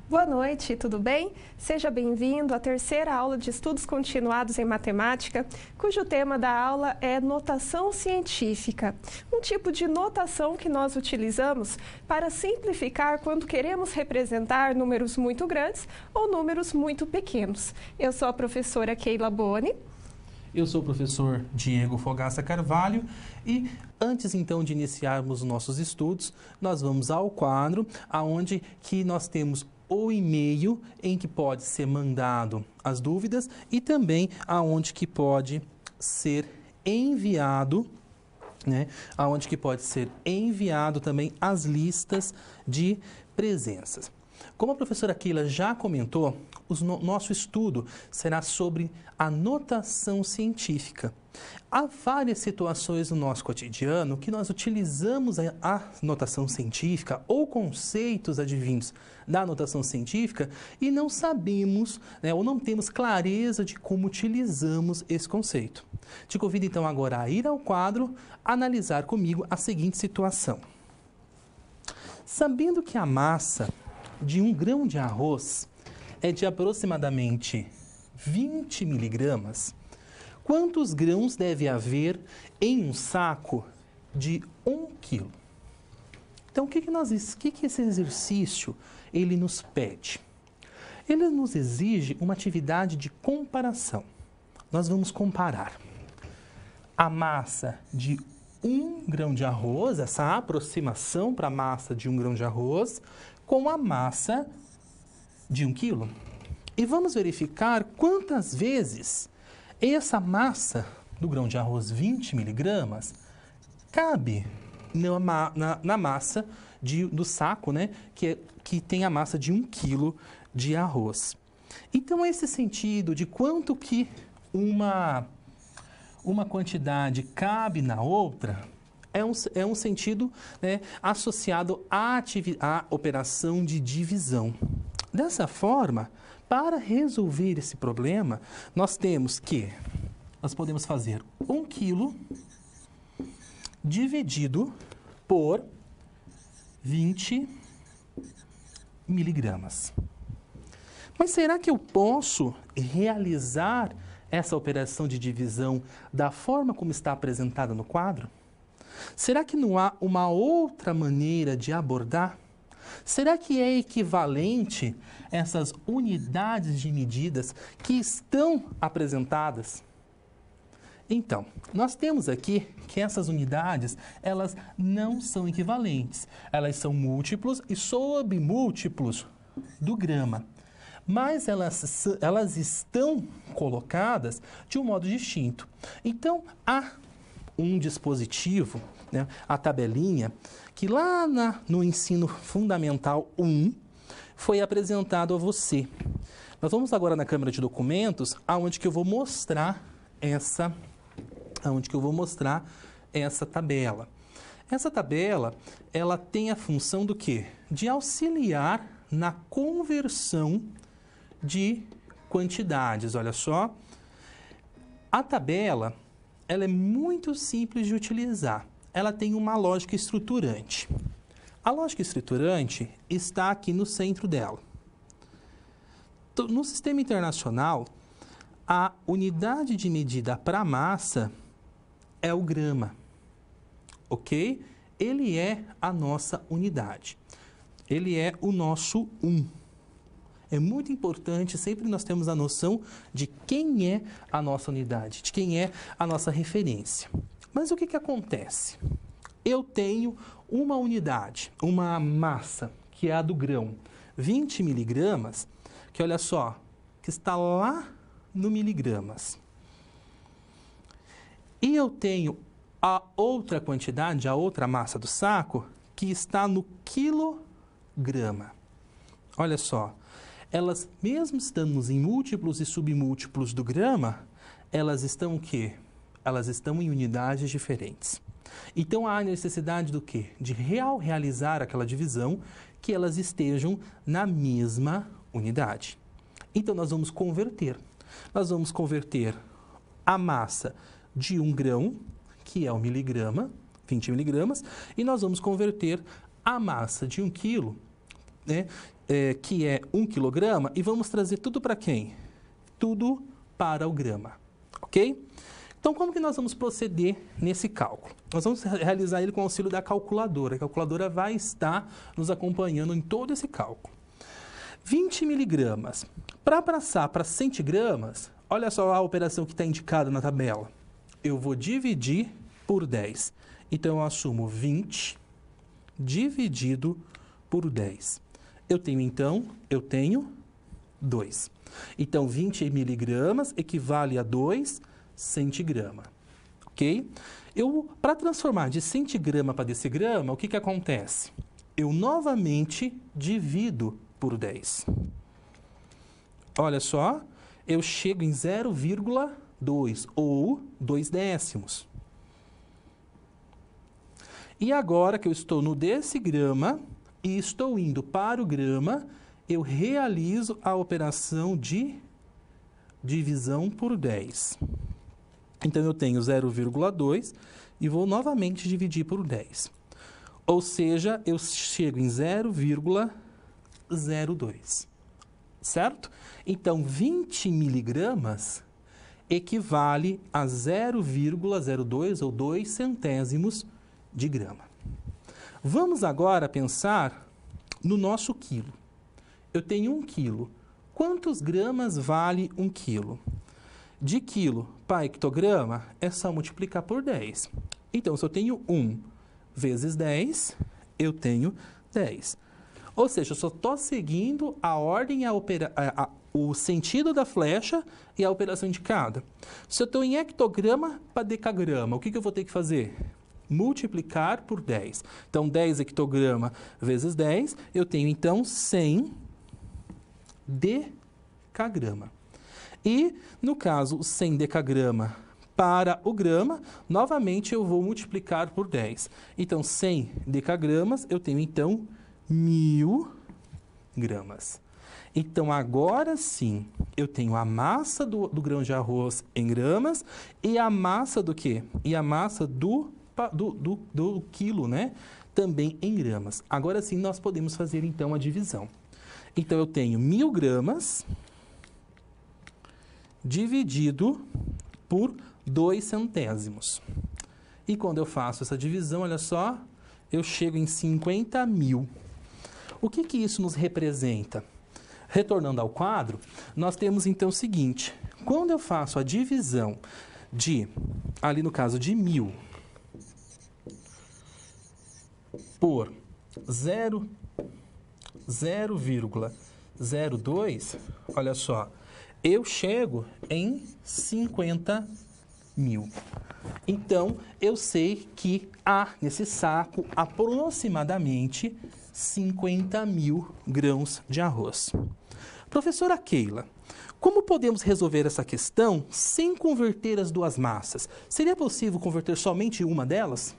Boa noite, tudo bem? Seja bem-vindo à terceira aula de Estudos Continuados em Matemática, cujo tema da aula é notação científica, um tipo de notação que nós utilizamos para simplificar quando queremos representar números muito grandes ou números muito pequenos. Eu sou a professora Keila Boni. Eu sou o professor Diego Fogaça Carvalho e antes então de iniciarmos nossos estudos, nós vamos ao quadro onde que nós temos o e-mail em que pode ser mandado as dúvidas e também aonde que pode ser enviado, aonde que pode ser enviado também as listas de presenças. Como a professora Keila já comentou, nosso estudo será sobre a notação científica. Há várias situações no nosso cotidiano que nós utilizamos a notação científica ou conceitos advindos da notação científica e não sabemos, ou não temos clareza de como utilizamos esse conceito. Te convido então agora a ir ao quadro, analisar comigo a seguinte situação. Sabendo que a massa de um grão de arroz é de aproximadamente 20 miligramas, quantos grãos deve haver em um saco de 1 quilo? Então, o que esse exercício ele nos pede? Ele nos exige uma atividade de comparação. Nós vamos comparar a massa de 1 grão de arroz, essa aproximação para a massa de 1 grão de arroz, com a massa de 1 quilo. E vamos verificar quantas vezes essa massa do grão de arroz 20 miligramas cabe na massa do saco, que tem a massa de 1 quilo de arroz. Então, esse sentido de quanto que uma quantidade cabe na outra é um sentido associado à operação de divisão. Dessa forma, para resolver esse problema, nós podemos fazer 1 quilo dividido por 20 miligramas. Mas será que eu posso realizar essa operação de divisão da forma como está apresentada no quadro? Será que não há uma outra maneira de abordar? Será que é equivalente essas unidades de medidas que estão apresentadas? Então, nós temos aqui que essas unidades, elas não são equivalentes. Elas são múltiplos e submúltiplos do grama. Mas elas estão colocadas de um modo distinto. Então, há um dispositivo, a tabelinha, que lá no ensino fundamental 1 foi apresentado a você. Nós vamos agora na câmera de documentos, aonde que eu vou mostrar essa tabela. Essa tabela, ela tem a função do quê? De auxiliar na conversão de quantidades. Olha só, a tabela, ela é muito simples de utilizar. Ela tem uma lógica estruturante. A lógica estruturante está aqui no centro dela. No sistema internacional, a unidade de medida para massa é o grama, ok? Ele é a nossa unidade. Ele é o nosso 1. É muito importante, sempre nós temos a noção de quem é a nossa unidade, de quem é a nossa referência. Mas o que acontece? Eu tenho uma unidade, uma massa, que é a do grão, 20 miligramas, que olha só, que está lá no miligramas. E eu tenho a outra quantidade, a outra massa do saco, que está no quilograma. Olha só, elas, mesmo estando em múltiplos e submúltiplos do grama, elas estão o quê? Elas estão em unidades diferentes. Então, há necessidade do quê? De realizar aquela divisão, que elas estejam na mesma unidade. Então, nós vamos converter. Nós vamos converter a massa de 1 grão, que é o miligrama, 20 miligramas, e nós vamos converter a massa de 1 quilo, né, que é 1 quilograma, e vamos trazer tudo para quem? Tudo para o grama, ok? Então, como que nós vamos proceder nesse cálculo? Nós vamos realizar ele com o auxílio da calculadora. A calculadora vai estar nos acompanhando em todo esse cálculo. 20 miligramas. Para passar para centigramas, olha só a operação que está indicada na tabela. Eu vou dividir por 10. Então, eu assumo 20 dividido por 10. Eu tenho 2. Então, 20 miligramas equivale a 2 centigrama, ok? Para transformar de centigrama para decigrama, o que acontece? Eu novamente divido por 10. Olha só, eu chego em 0,2 ou 2 décimos. E agora que eu estou no decigrama e estou indo para o grama, eu realizo a operação de divisão por 10. Então, eu tenho 0,2 e vou novamente dividir por 10. Ou seja, eu chego em 0,02. Certo? Então, 20 miligramas equivale a 0,02 ou 2 centésimos de grama. Vamos agora pensar no nosso quilo. Eu tenho 1 quilo. Quantos gramas vale 1 quilo? De quilo para hectograma, é só multiplicar por 10. Então, se eu tenho 1 vezes 10, eu tenho 10. Ou seja, eu só estou seguindo a ordem, o sentido da flecha e a operação indicada. Se eu estou em hectograma para decagrama, o que eu vou ter que fazer? Multiplicar por 10. Então, 10 hectograma vezes 10, eu tenho, então, 100 decagrama. E, no caso, 100 decagrama para o grama, novamente eu vou multiplicar por 10. Então, 100 decagramas, eu tenho, então, 1000 gramas. Então, agora sim, eu tenho a massa do grão de arroz em gramas e a massa do quê? E a massa do quilo, né? Também em gramas. Agora sim, nós podemos fazer, então, a divisão. Então, eu tenho 1000 gramas dividido por 2 centésimos. E quando eu faço essa divisão, olha só, eu chego em 50.000. O que isso nos representa? Retornando ao quadro, nós temos então o seguinte: quando eu faço a divisão ali no caso de 1000 por 0,02, olha só, eu chego em 50.000. Então, eu sei que há nesse saco aproximadamente 50.000 grãos de arroz. Professora Keila, como podemos resolver essa questão sem converter as duas massas? Seria possível converter somente uma delas?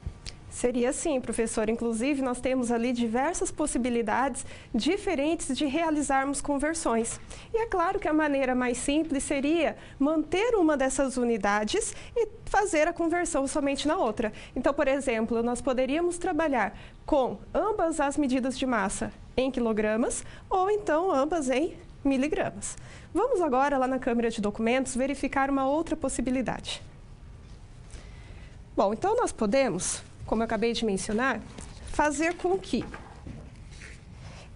Seria sim, professor. Inclusive, nós temos ali diversas possibilidades diferentes de realizarmos conversões. E é claro que a maneira mais simples seria manter uma dessas unidades e fazer a conversão somente na outra. Então, por exemplo, nós poderíamos trabalhar com ambas as medidas de massa em quilogramas ou então ambas em miligramas. Vamos agora lá na câmera de documentos verificar uma outra possibilidade. Bom, então nós podemos, como eu acabei de mencionar, fazer com que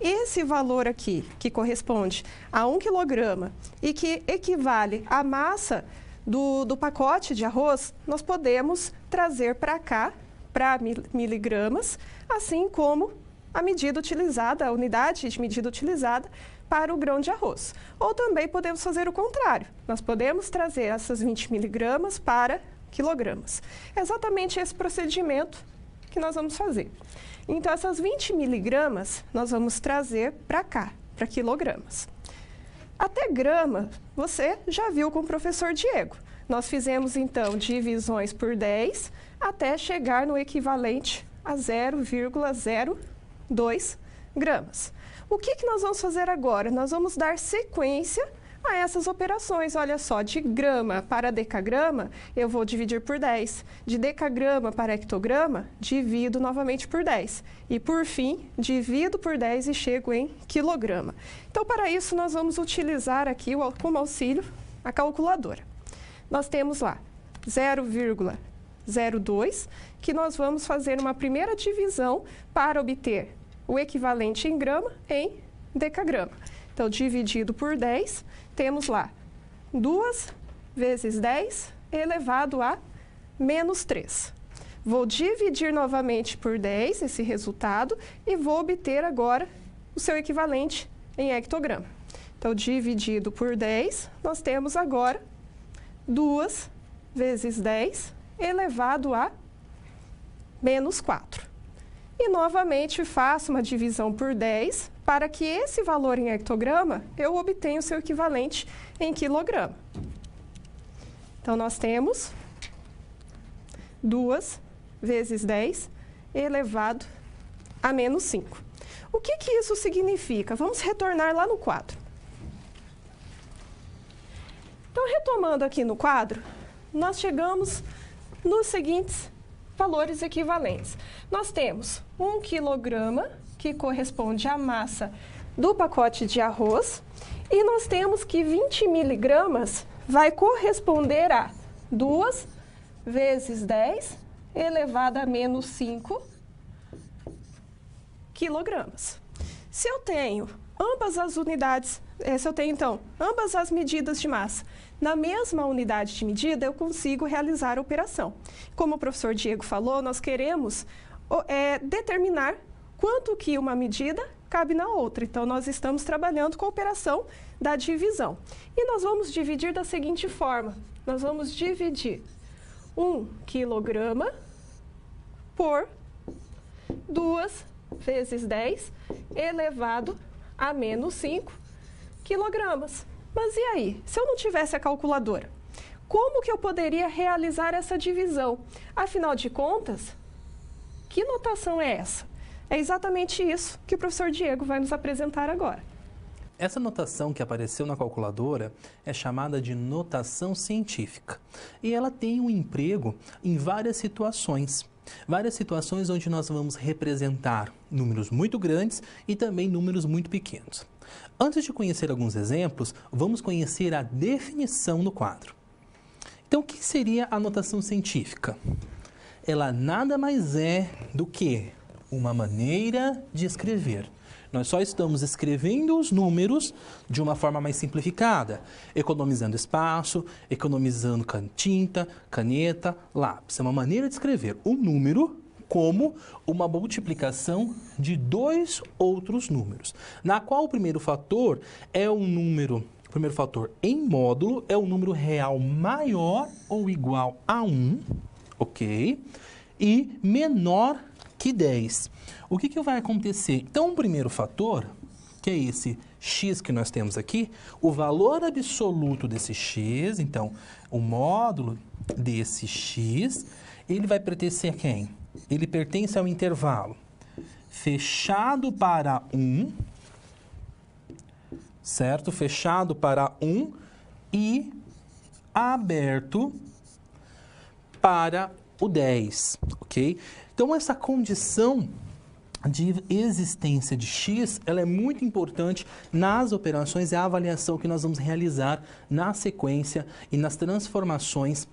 esse valor aqui, que corresponde a 1 quilograma e que equivale à massa do pacote de arroz, nós podemos trazer para cá, para miligramas, assim como a medida utilizada, a unidade de medida utilizada para o grão de arroz. Ou também podemos fazer o contrário, nós podemos trazer essas 20 miligramas para quilogramas. É exatamente esse procedimento que nós vamos fazer. Então, essas 20 miligramas nós vamos trazer para cá, para quilogramas. Até grama, você já viu com o professor Diego. Nós fizemos, então, divisões por 10 até chegar no equivalente a 0,02 gramas. O que nós vamos fazer agora? Nós vamos dar sequência a essas operações. Olha só, de grama para decagrama, eu vou dividir por 10. De decagrama para hectograma, divido novamente por 10. E, por fim, divido por 10 e chego em quilograma. Então, para isso, nós vamos utilizar aqui, como auxílio, a calculadora. Nós temos lá 0,02, que nós vamos fazer uma primeira divisão para obter o equivalente em grama em decagrama. Então, dividido por 10, temos lá 2 vezes 10 elevado a menos 3. Vou dividir novamente por 10 esse resultado e vou obter agora o seu equivalente em hectograma. Então, dividido por 10, nós temos agora 2 vezes 10 elevado a menos 4. E, novamente, faço uma divisão por 10 para que esse valor em hectograma eu obtenha o seu equivalente em quilograma. Então, nós temos 2 vezes 10 elevado a menos 5. O que isso significa? Vamos retornar lá no quadro. Então, retomando aqui no quadro, nós chegamos nos seguintes valores equivalentes. Nós temos 1 quilograma, que corresponde à massa do pacote de arroz, e nós temos que 20 miligramas vai corresponder a 2 vezes 10 elevado a menos 5 quilogramas. Se eu tenho ambas as unidades, então, ambas as medidas de massa na mesma unidade de medida, eu consigo realizar a operação. Como o professor Diego falou, nós queremos determinar quanto que uma medida cabe na outra. Então, nós estamos trabalhando com a operação da divisão. E nós vamos dividir da seguinte forma. Nós vamos dividir 1 quilograma por 2 vezes 10 elevado a menos 5 quilogramas. Mas e aí? Se eu não tivesse a calculadora, como que eu poderia realizar essa divisão? Afinal de contas, que notação é essa? É exatamente isso que o professor Diego vai nos apresentar agora. Essa notação que apareceu na calculadora é chamada de notação científica. E ela tem um emprego em várias situações. Várias situações onde nós vamos representar números muito grandes e também números muito pequenos. Antes de conhecer alguns exemplos, vamos conhecer a definição no quadro. Então, o que seria a notação científica? Ela nada mais é do que uma maneira de escrever. Nós só estamos escrevendo os números de uma forma mais simplificada, economizando espaço, economizando tinta, caneta, lápis. É uma maneira de escrever o número como uma multiplicação de 2 outros números, na qual o primeiro fator é um número, o primeiro fator em módulo é um número real maior ou igual a 1, ok? E menor que 10. O que vai acontecer? Então, o primeiro fator, que é esse x que nós temos aqui, o valor absoluto desse x, então, o módulo desse x, ele vai pertencer a quem? Ele pertence ao intervalo fechado para 1, certo? Fechado para 1 e aberto para o 10, ok? Então, essa condição de existência de x, ela é muito importante nas operações e a avaliação que nós vamos realizar na sequência e nas transformações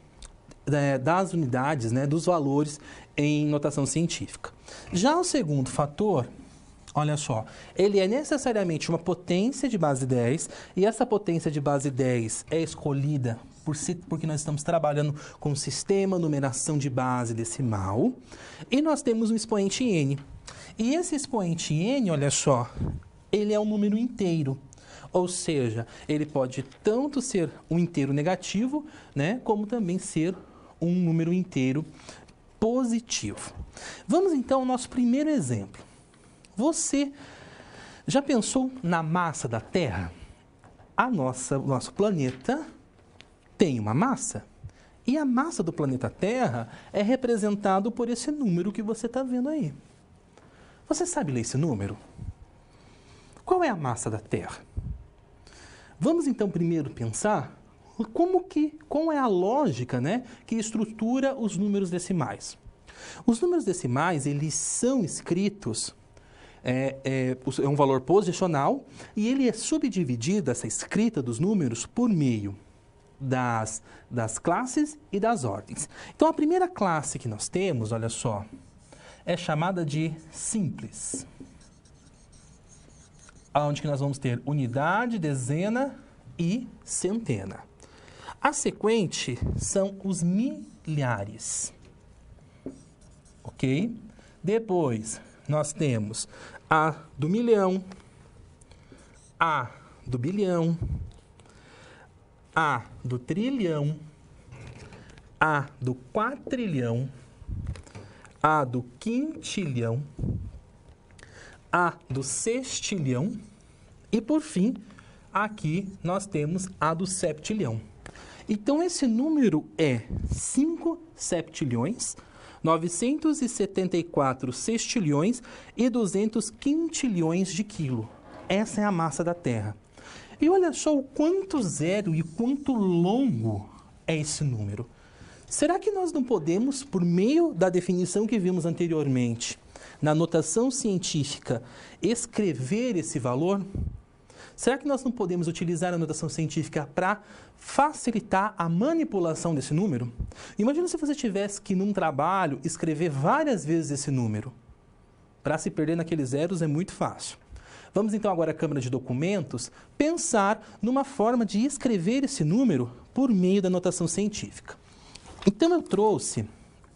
das unidades, dos valores em notação científica. Já o segundo fator, olha só, ele é necessariamente uma potência de base 10 e essa potência de base 10 é escolhida porque nós estamos trabalhando com o sistema numeração de base decimal e nós temos um expoente n. E esse expoente n, olha só, ele é um número inteiro. Ou seja, ele pode tanto ser um inteiro negativo, como também ser um número inteiro positivo. Vamos então ao nosso primeiro exemplo. Você já pensou na massa da Terra? O nosso planeta tem uma massa. E a massa do planeta Terra é representado por esse número que você está vendo aí. Você sabe ler esse número? Qual é a massa da Terra? Vamos então primeiro pensar qual é a lógica, né, que estrutura os números decimais. Os números decimais, eles são escritos, é um valor posicional, e ele é subdividido, essa escrita dos números, por meio das classes e das ordens. Então, a primeira classe que nós temos, olha só, é chamada de simples, onde que nós vamos ter unidade, dezena e centena. A sequente são os milhares, ok? Depois, nós temos a do milhão, a do bilhão, a do trilhão, a do quatrilhão, a do quintilhão, a do sextilhão e, por fim, aqui nós temos a do septilhão. Então, esse número é 5 septilhões, 974 sextilhões e 200 quintilhões de quilo. Essa é a massa da Terra. E olha só o quanto zero e quanto longo é esse número. Será que nós não podemos, por meio da definição que vimos anteriormente, na notação científica, escrever esse valor? Será que nós não podemos utilizar a notação científica para facilitar a manipulação desse número? Imagina se você tivesse que, num trabalho, escrever várias vezes esse número. Para se perder naqueles zeros é muito fácil. Vamos então agora à Câmara de Documentos pensar numa forma de escrever esse número por meio da notação científica. Então eu trouxe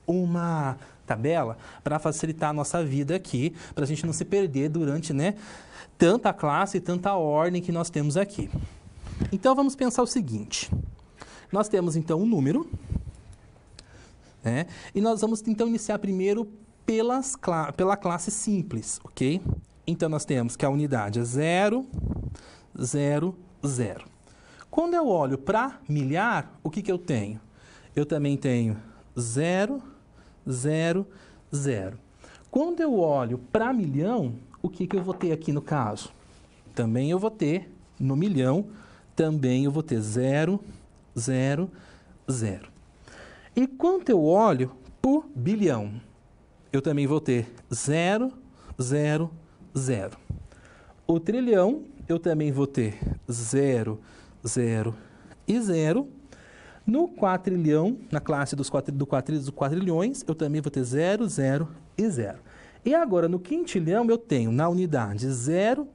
uma tabela para facilitar a nossa vida aqui, para a gente não se perder durante, né, tanta classe e tanta ordem que nós temos aqui. Então vamos pensar o seguinte, nós temos então um número, né, e nós vamos então iniciar primeiro pela classe simples, ok? Então nós temos que a unidade é 0, 0, 0. Quando eu olho para milhar, o que eu tenho? Eu também tenho 0, 0, 0. Quando eu olho para milhão, o que eu vou ter aqui no caso? Também eu vou ter, no milhão, também eu vou ter 0, 0, 0. E quando eu olho por bilhão, eu também vou ter 0, 0, 0. O trilhão, eu também vou ter 0, 0 e 0. No quatrilhão, na classe dos quatrilhões, eu também vou ter 0, 0 e 0. E agora, no quintilhão, eu tenho na unidade 0,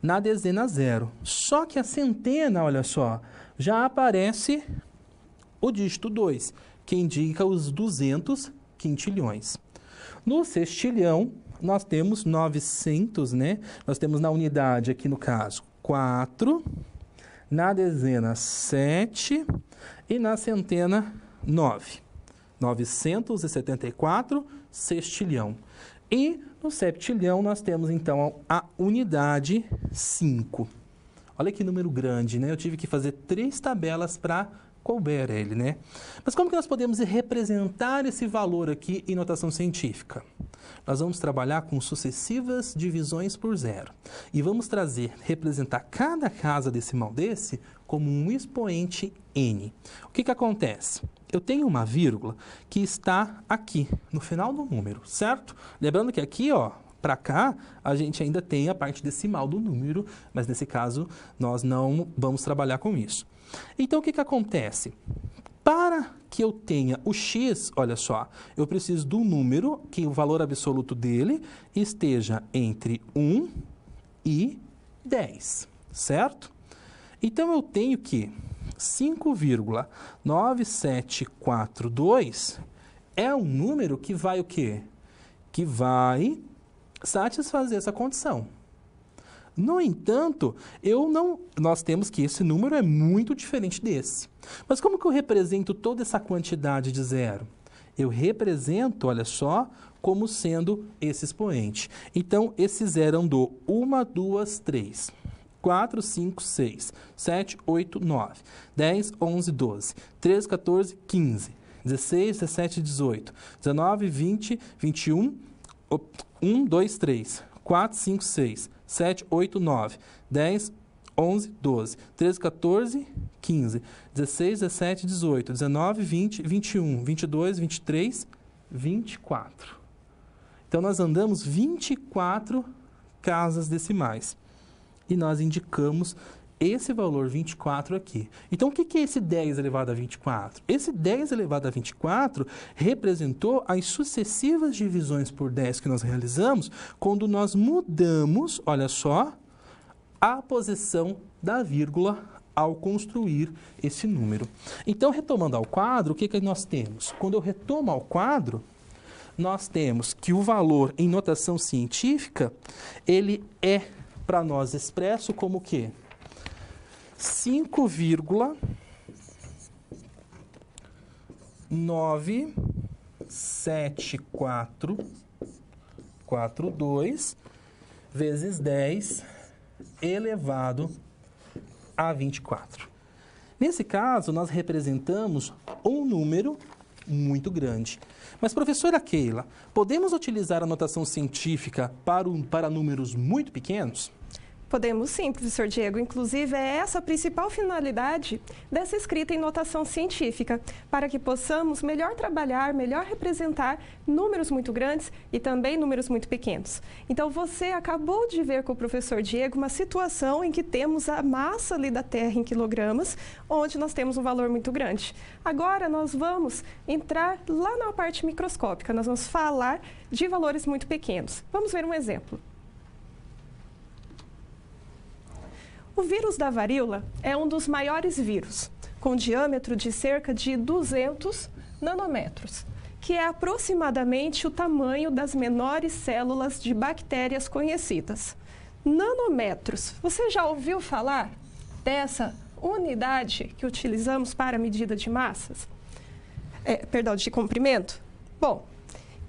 na dezena 0. Só que a centena, olha só, já aparece o dígito 2, que indica os 200 quintilhões. No sextilhão, nós temos 900, né? Nós temos na unidade, aqui no caso, 4, na dezena 7 e na centena 9. 974 sextilhão. E no septilhão nós temos então a unidade 5. Olha que número grande, né? Eu tive que fazer 3 tabelas para couber ele, né? Mas como que nós podemos representar esse valor aqui em notação científica? Nós vamos trabalhar com sucessivas divisões por zero. E vamos representar cada casa decimal desse como um expoente n. O que acontece? Eu tenho uma vírgula que está aqui, no final do número, certo? Lembrando que aqui, ó, para cá, a gente ainda tem a parte decimal do número, mas nesse caso nós não vamos trabalhar com isso. Então, o que acontece? Para que eu tenha o x, olha só, eu preciso do número que o valor absoluto dele esteja entre 1 e 10, certo? Então, eu tenho que 5,9742 é um número que vai o quê? Que vai satisfazer essa condição. No entanto, nós temos que esse número é muito diferente desse. Mas como que eu represento toda essa quantidade de zero? Eu represento, olha só, como sendo esse expoente. Então, esse zero andou 1, 2, 3, 4, 5, 6, 7, 8, 9, 10, 11, 12, 13, 14, 15, 16, 17, 18, 19, 20, 21, 1, 2, 3, 4, 5, 6, 7, 8, 9, 10, 11, 12, 13, 14, 15, 16, 17, 18, 19, 20, 21, 22, 23, 24. Então, nós andamos 24 casas decimais. E nós indicamos esse valor 24 aqui. Então, o que é esse 10 elevado a 24? Esse 10 elevado a 24 representou as sucessivas divisões por 10 que nós realizamos quando nós mudamos, olha só, a posição da vírgula ao construir esse número. Então, retomando ao quadro, o que nós temos? Quando eu retomo ao quadro, nós temos que o valor em notação científica, ele é, para nós, expresso como o quê? 5,97442 vezes 10 elevado a 24. Nesse caso, nós representamos um número muito grande. Mas, professora Keila, podemos utilizar a notação científica para números muito pequenos? Podemos sim, professor Diego. Inclusive, é essa a principal finalidade dessa escrita em notação científica, para que possamos melhor trabalhar, melhor representar números muito grandes e também números muito pequenos. Então, você acabou de ver com o professor Diego uma situação em que temos a massa ali da Terra em quilogramas, onde nós temos um valor muito grande. Agora, nós vamos entrar lá na parte microscópica, nós vamos falar de valores muito pequenos. Vamos ver um exemplo. O vírus da varíola é um dos maiores vírus, com diâmetro de cerca de 200 nanômetros, que é aproximadamente o tamanho das menores células de bactérias conhecidas. Nanômetros. Você já ouviu falar dessa unidade que utilizamos para a medida de massas? De comprimento? Bom,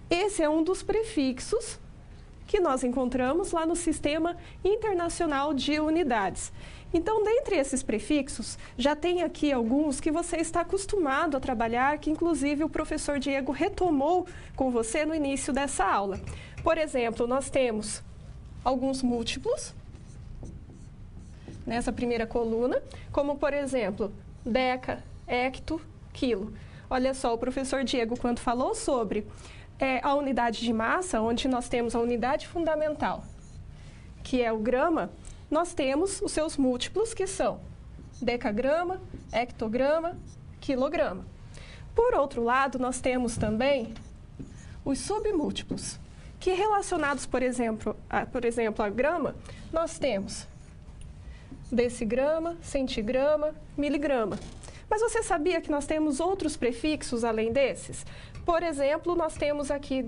esse é um dos prefixos que nós encontramos lá no Sistema Internacional de Unidades. Então, dentre esses prefixos, já tem aqui alguns que você está acostumado a trabalhar, que inclusive o professor Diego retomou com você no início dessa aula. Por exemplo, nós temos alguns múltiplos nessa primeira coluna, como por exemplo, deca, hecto, quilo. Olha só, o professor Diego, quando falou sobre a unidade de massa, onde nós temos a unidade fundamental, que é o grama, nós temos os seus múltiplos, que são decagrama, hectograma, quilograma. Por outro lado, nós temos também os submúltiplos, que relacionados, por exemplo, a grama, nós temos decigrama, centigrama, miligrama. Mas você sabia que nós temos outros prefixos além desses? Por exemplo, nós temos aqui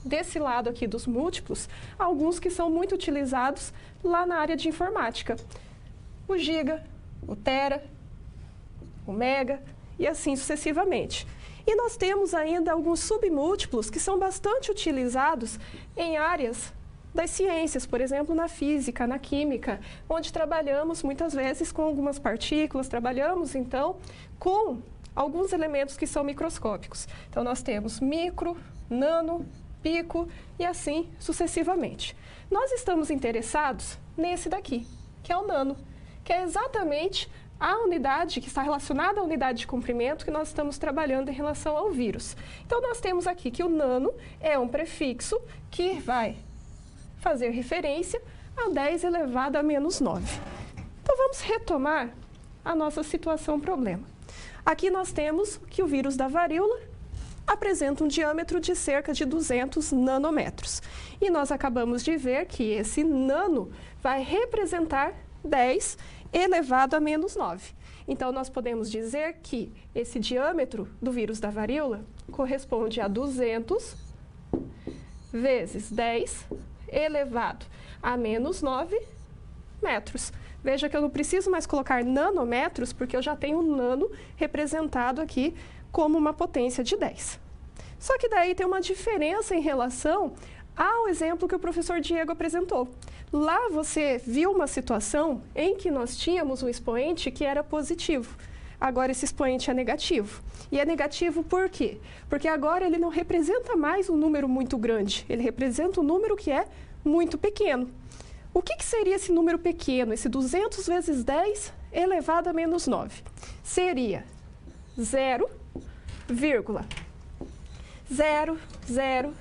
desse lado aqui dos múltiplos, alguns que são muito utilizados lá na área de informática. O giga, o tera, o mega e assim sucessivamente. E nós temos ainda alguns submúltiplos que são bastante utilizados em áreas das ciências, por exemplo, na física, na química, onde trabalhamos muitas vezes com algumas partículas, trabalhamos então com alguns elementos que são microscópicos. Então, nós temos micro, nano, pico e assim sucessivamente. Nós estamos interessados nesse daqui, que é o nano, que é exatamente a unidade que está relacionada à unidade de comprimento que nós estamos trabalhando em relação ao vírus. Então, nós temos aqui que o nano é um prefixo que vai fazer referência a 10 elevado a menos 9. Então, vamos retomar a nossa situação problema. Aqui nós temos que o vírus da varíola apresenta um diâmetro de cerca de 200 nanômetros. E nós acabamos de ver que esse nano vai representar 10 elevado a menos 9. Então, nós podemos dizer que esse diâmetro do vírus da varíola corresponde a 200 vezes 10 elevado a menos 9 metros. Veja que eu não preciso mais colocar nanômetros, porque eu já tenho um nano representado aqui como uma potência de 10. Só que daí tem uma diferença em relação ao exemplo que o professor Diego apresentou. Lá você viu uma situação em que nós tínhamos um expoente que era positivo. Agora esse expoente é negativo. E é negativo por quê? Porque agora ele não representa mais um número muito grande, ele representa um número que é muito pequeno. O que seria esse número pequeno, esse 200 vezes 10 elevado a menos 9? Seria 0, 0, 0, 0,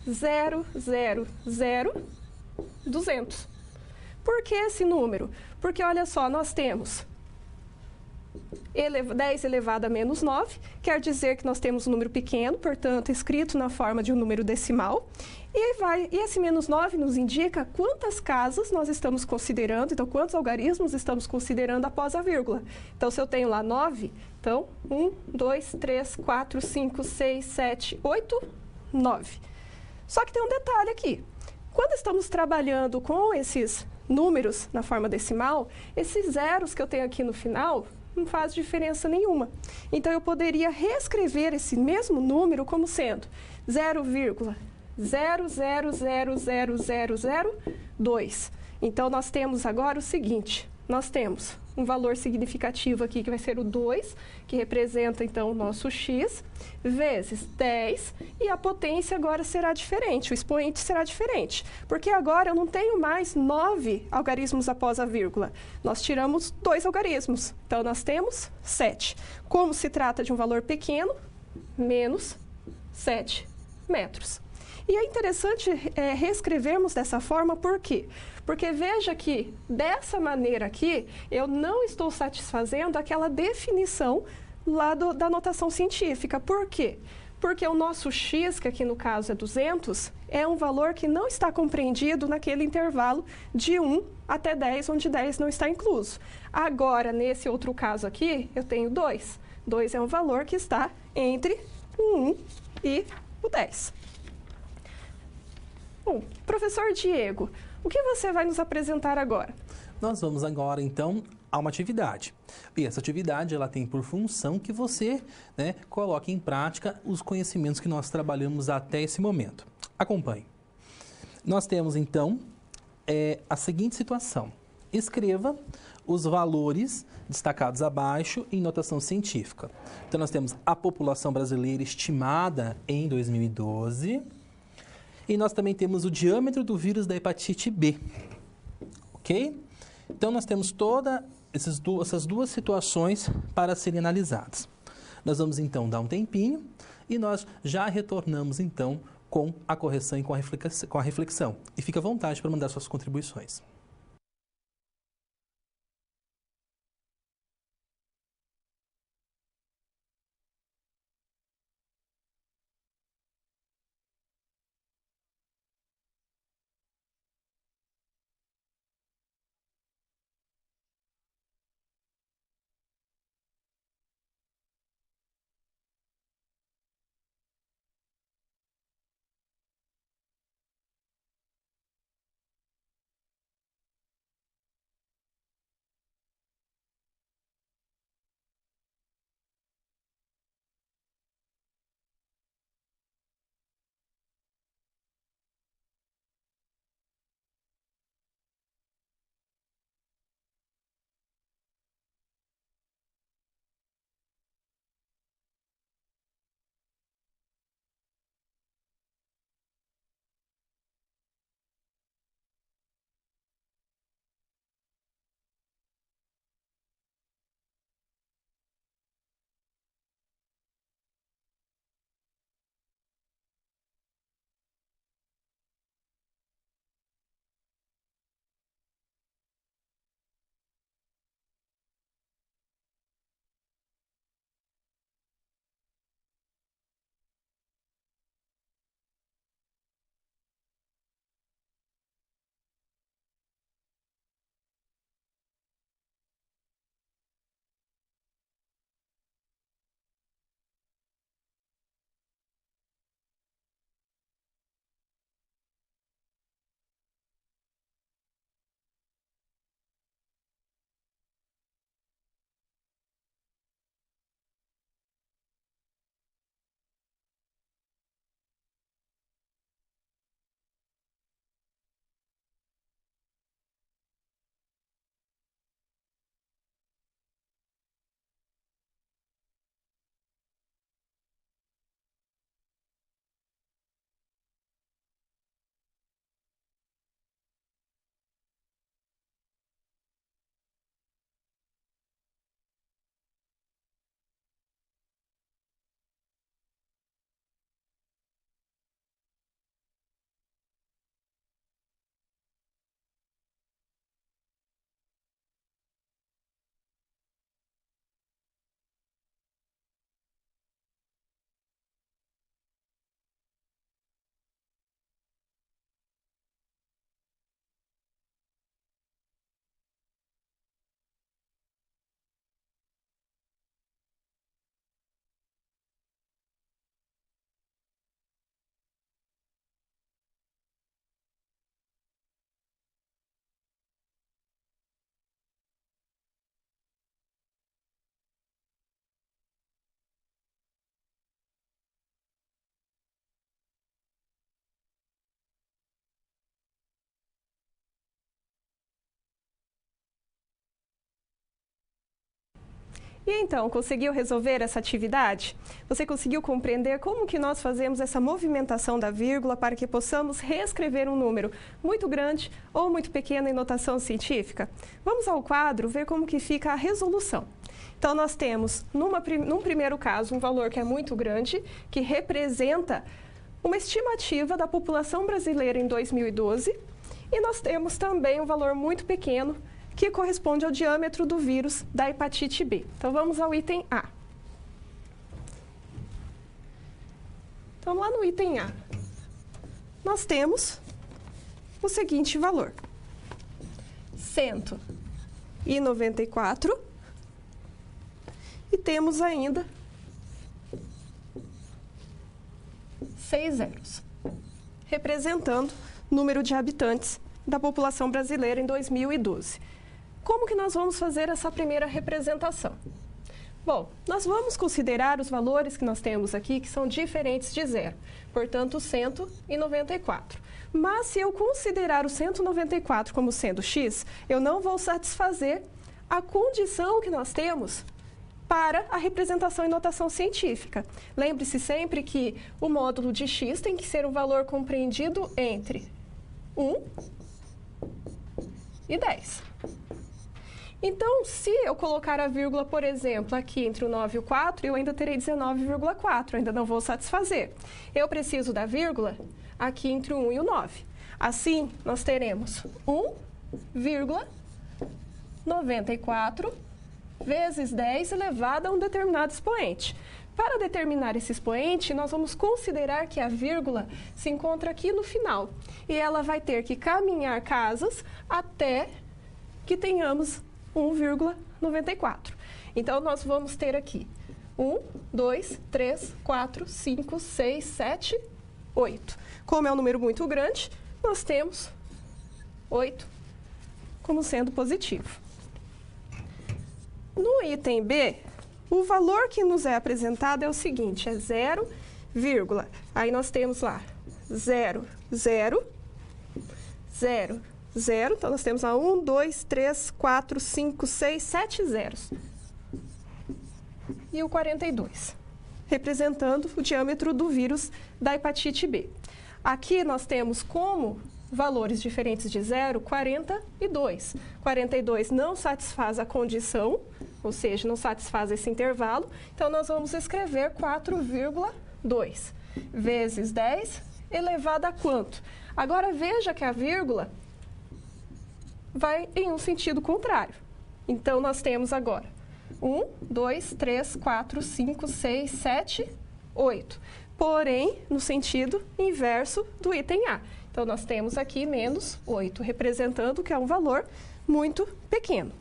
0, 0, 0, 200. Por que esse número? Porque, olha só, nós temos 10 elevado a menos 9, quer dizer que nós temos um número pequeno, portanto, escrito na forma de um número decimal. E esse menos 9 nos indica quantas casas nós estamos considerando, então, quantos algarismos estamos considerando após a vírgula. Então, se eu tenho lá 9, então, 1, 2, 3, 4, 5, 6, 7, 8, 9. Só que tem um detalhe aqui. Quando estamos trabalhando com esses números na forma decimal, esses zeros que eu tenho aqui no final não faz diferença nenhuma. Então, eu poderia reescrever esse mesmo número como sendo 0,00000002. Então, nós temos agora o seguinte, nós temos um valor significativo aqui, que vai ser o 2, que representa, então, o nosso x, vezes 10, e a potência agora será diferente, o expoente será diferente, porque agora eu não tenho mais 9 algarismos após a vírgula, nós tiramos 2 algarismos, então, nós temos 7. Como se trata de um valor pequeno, menos 7 metros. E é interessante reescrevermos dessa forma, por quê? Porque veja que, dessa maneira aqui, eu não estou satisfazendo aquela definição lá da notação científica. Por quê? Porque o nosso x, que aqui no caso é 200, é um valor que não está compreendido naquele intervalo de 1 até 10, onde 10 não está incluso. Agora, nesse outro caso aqui, eu tenho 2. 2 é um valor que está entre o 1 e o 10. Bom, professor Diego, o que você vai nos apresentar agora? Nós vamos agora, então, a uma atividade. E essa atividade, ela tem por função que você, coloque em prática os conhecimentos que nós trabalhamos até esse momento. Acompanhe. Nós temos, então, a seguinte situação. Escreva os valores destacados abaixo em notação científica. Então, nós temos a população brasileira estimada em 2012... E nós também temos o diâmetro do vírus da hepatite B, ok? Então, nós temos todas essas duas situações para serem analisadas. Nós vamos, então, dar um tempinho e nós já retornamos, então, com a correção e com a reflexão. E fique à vontade para mandar suas contribuições. E então, conseguiu resolver essa atividade? Você conseguiu compreender como que nós fazemos essa movimentação da vírgula para que possamos reescrever um número muito grande ou muito pequeno em notação científica? Vamos ao quadro ver como que fica a resolução. Então, nós temos, num primeiro caso, um valor que é muito grande, que representa uma estimativa da população brasileira em 2012, e nós temos também um valor muito pequeno, que corresponde ao diâmetro do vírus da hepatite B. Então, vamos ao item A. Então, lá no item A, nós temos o seguinte valor: 194, e temos ainda 6 zeros, representando o número de habitantes da população brasileira em 2012. Como que nós vamos fazer essa primeira representação? Bom, nós vamos considerar os valores que nós temos aqui, que são diferentes de zero, portanto, 194. Mas, se eu considerar o 194 como sendo x, eu não vou satisfazer a condição que nós temos para a representação em notação científica. Lembre-se sempre que o módulo de x tem que ser um valor compreendido entre 1 e 10. Então, se eu colocar a vírgula, por exemplo, aqui entre o 9 e o 4, eu ainda terei 19,4, ainda não vou satisfazer. Eu preciso da vírgula aqui entre o 1 e o 9. Assim, nós teremos 1,94 vezes 10 elevado a um determinado expoente. Para determinar esse expoente, nós vamos considerar que a vírgula se encontra aqui no final. E ela vai ter que caminhar casas até que tenhamos 1,94. Então, nós vamos ter aqui 1, 2, 3, 4, 5, 6, 7, 8. Como é um número muito grande, nós temos 8 como sendo positivo. No item B, o valor que nos é apresentado é o seguinte, é 0, aí nós temos lá 0, 0, 0, 0, então nós temos lá 1, 2, 3, 4, 5, 6, 7 zeros. E o 42, representando o diâmetro do vírus da hepatite B. Aqui nós temos como valores diferentes de 0, 42. 42 não satisfaz a condição, ou seja, não satisfaz esse intervalo, então nós vamos escrever 4,2 vezes 10 elevado a quanto? Agora veja que a vírgula vai em um sentido contrário. Então, nós temos agora 1, 2, 3, 4, 5, 6, 7, 8. Porém, no sentido inverso do item A. Então, nós temos aqui menos 8, representando que é um valor muito pequeno.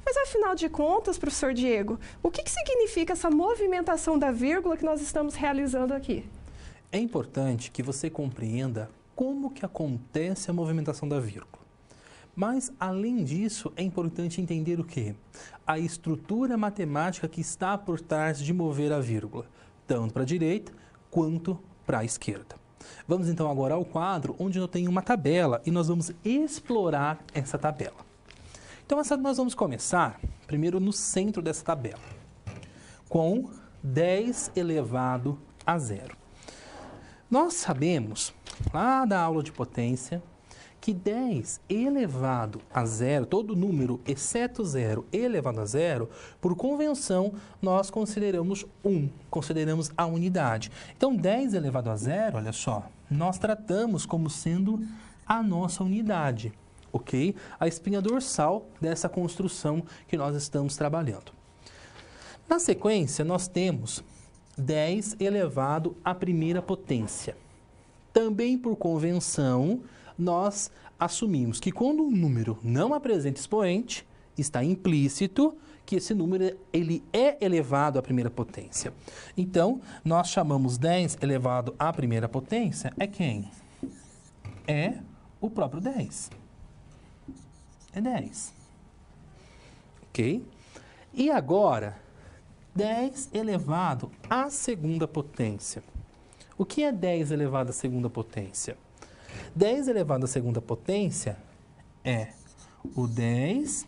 Mas, afinal de contas, professor Diego, o que significa essa movimentação da vírgula que nós estamos realizando aqui? É importante que você compreenda como que acontece a movimentação da vírgula. Mas, além disso, é importante entender o quê? A estrutura matemática que está por trás de mover a vírgula, tanto para a direita quanto para a esquerda. Vamos então agora ao quadro onde eu tenho uma tabela e nós vamos explorar essa tabela. Então, nós vamos começar primeiro no centro dessa tabela, com 10 elevado a 0. Nós sabemos, lá da aula de potência, que 10 elevado a 0, todo número exceto 0 elevado a 0, por convenção, nós consideramos 1, consideramos a unidade. Então, 10 elevado a 0, olha só, nós tratamos como sendo a nossa unidade, ok? A espinha dorsal dessa construção que nós estamos trabalhando. Na sequência, nós temos 10 elevado à primeira potência. Também por convenção, nós assumimos que quando um número não apresenta expoente, está implícito que esse número ele é elevado à primeira potência. Então, nós chamamos 10 elevado à primeira potência, é quem? É o próprio 10. É 10. Ok? E agora, 10 elevado à segunda potência. O que é 10 elevado à segunda potência? 10 elevado à segunda potência é o 10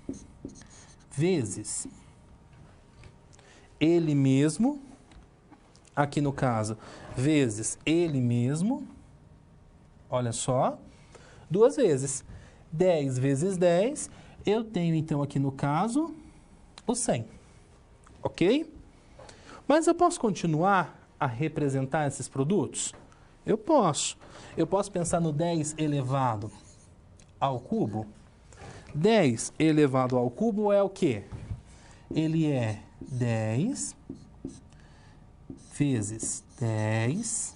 vezes ele mesmo, aqui no caso, vezes ele mesmo, olha só, 2 vezes. 10 vezes 10, eu tenho então aqui no caso o 100, ok? Mas eu posso continuar a representar esses produtos? Eu posso. Eu posso pensar no 10 elevado ao cubo? 10 elevado ao cubo é o quê? Ele é 10 vezes 10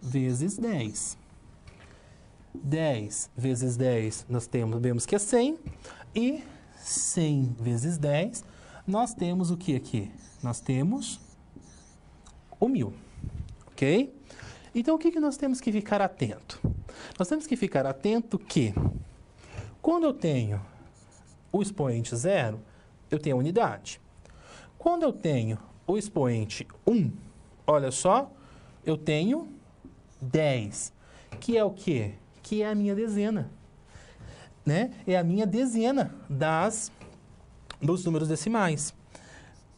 vezes 10. 10 vezes 10 nós vemos que é 100. E 100 vezes 10, nós temos o que aqui? Nós temos o 1000, ok? Então, o que nós temos que ficar atento? Nós temos que ficar atento que, quando eu tenho o expoente 0, eu tenho a unidade. Quando eu tenho o expoente 1, olha só, eu tenho 10, que é o quê? Que é a minha dezena, né? É a minha dezena dos números decimais.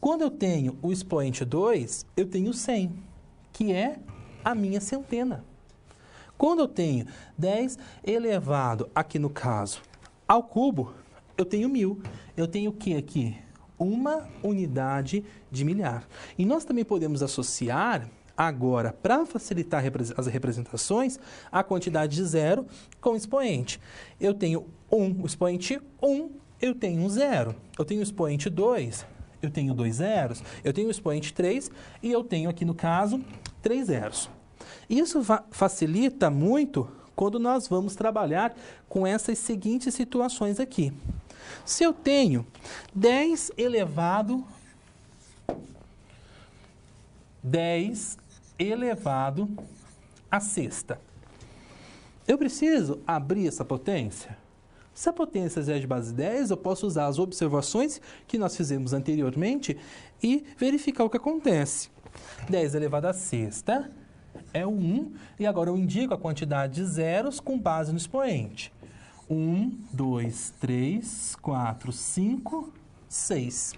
Quando eu tenho o expoente 2, eu tenho 100, que é a minha centena. Quando eu tenho 10 elevado, aqui no caso, ao cubo, eu tenho 1000. Eu tenho o que aqui? Uma unidade de milhar. E nós também podemos associar, agora, para facilitar as representações, a quantidade de 0 com expoente. Eu tenho o expoente 1, eu tenho um 0. Eu tenho o expoente 2, eu tenho 2 zeros. Eu tenho o expoente 3 e eu tenho aqui, no caso, 3 zeros. Isso facilita muito quando nós vamos trabalhar com essas seguintes situações aqui. Se eu tenho 10 elevado à sexta, eu preciso abrir essa potência? Se a potência é de base 10, eu posso usar as observações que nós fizemos anteriormente e verificar o que acontece. 10 elevado à sexta é o 1, e agora eu indico a quantidade de zeros com base no expoente. 1, 2, 3, 4, 5, 6.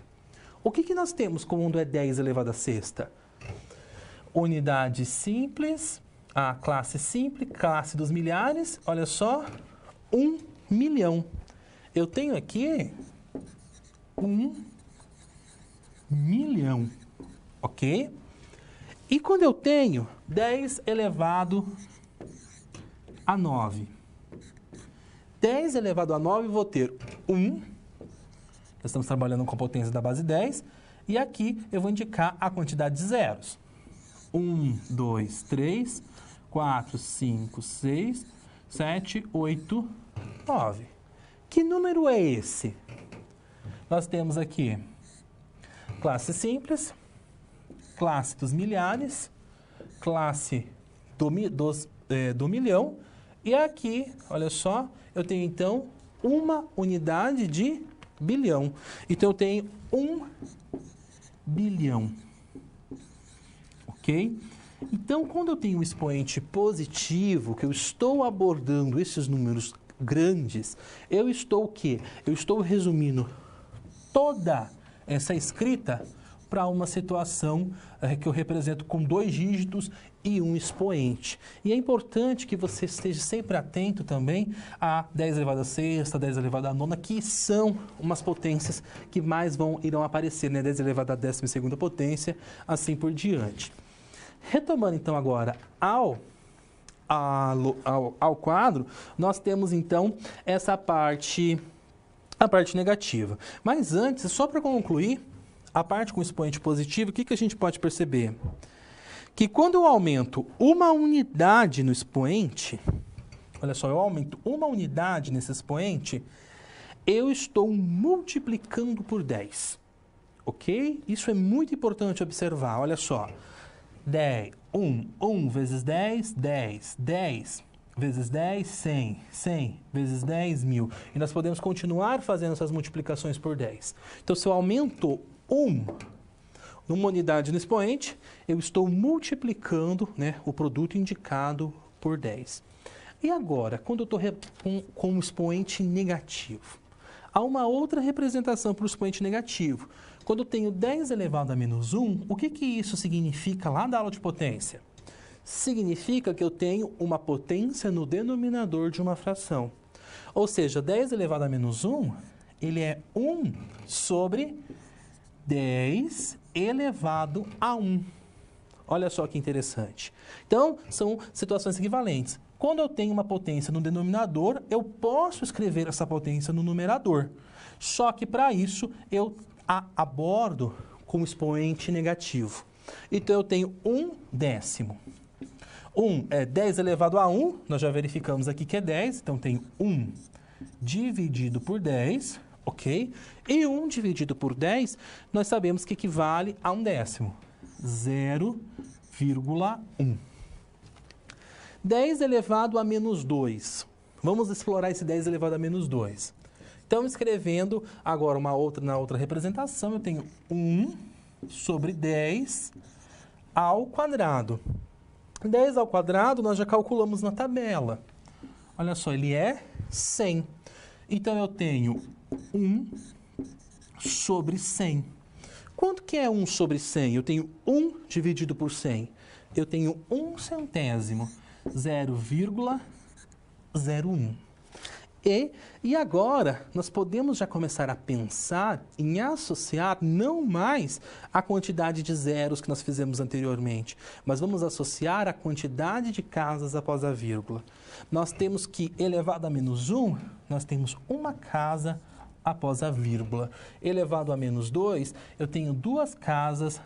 O que nós temos quando é 10 elevado à sexta? Unidade simples, a classe simples, classe dos milhares, olha só, 1 milhão. Eu tenho aqui 1 milhão, ok? E quando eu tenho 10 elevado a 9? 10 elevado a 9, vou ter 1. Nós estamos trabalhando com a potência da base 10. E aqui eu vou indicar a quantidade de zeros. 1, 2, 3, 4, 5, 6, 7, 8, 9. Que número é esse? Nós temos aqui classe simples, classe dos milhares, classe do milhão, e aqui, olha só, eu tenho então uma unidade de bilhão. Então eu tenho 1 bilhão, ok? Então, quando eu tenho um expoente positivo, que eu estou abordando esses números grandes, eu estou o quê? Eu estou resumindo toda essa escrita para uma situação que eu represento com 2 dígitos e um expoente. E é importante que você esteja sempre atento também a 10 elevado a sexta, 10 elevado a nona, que são umas potências que mais irão aparecer, né? 10 elevado a 12ª potência, assim por diante. Retomando então agora ao quadro, nós temos então essa parte, a parte negativa. Mas antes, só para concluir, a parte com expoente positivo, o que a gente pode perceber? Que quando eu aumento uma unidade no expoente, olha só, eu aumento uma unidade nesse expoente, eu estou multiplicando por 10, ok? Isso é muito importante observar, olha só. 10, 1 vezes 10, 10, 10 vezes 10, 100, 100 vezes 10, 1000. E nós podemos continuar fazendo essas multiplicações por 10. Então, se eu aumento numa unidade no expoente, eu estou multiplicando, né, o produto indicado por 10. E agora, quando eu estou com um expoente negativo? Há uma outra representação para o expoente negativo. Quando eu tenho 10 elevado a menos 1, o que isso significa lá da aula de potência? Significa que eu tenho uma potência no denominador de uma fração. Ou seja, 10 elevado a menos 1, ele é 1 sobre 10 elevado a 1. Olha só que interessante. Então, são situações equivalentes. Quando eu tenho uma potência no denominador, eu posso escrever essa potência no numerador. Só que, para isso, eu a abordo com expoente negativo. Então, eu tenho 1/10. 1 é 10 elevado a 1, nós já verificamos aqui que é 10, então tenho 1 dividido por 10, ok? E 1 dividido por 10, nós sabemos que equivale a 1/10, 0,1. 10 elevado a menos 2. Vamos explorar esse 10 elevado a menos 2. Então, escrevendo agora na outra representação, eu tenho 1 sobre 10 ao quadrado. 10 ao quadrado nós já calculamos na tabela. Olha só, ele é 100. Então, eu tenho 1 sobre 100. Quanto que é 1 sobre 100? Eu tenho 1 dividido por 100. Eu tenho 1 centésimo, 0,01. E agora, nós podemos já começar a pensar em associar não mais a quantidade de zeros que nós fizemos anteriormente, mas vamos associar a quantidade de casas após a vírgula. Nós temos que, elevado a menos 1, nós temos uma casa após a vírgula. Elevado a menos 2, eu tenho 2 casas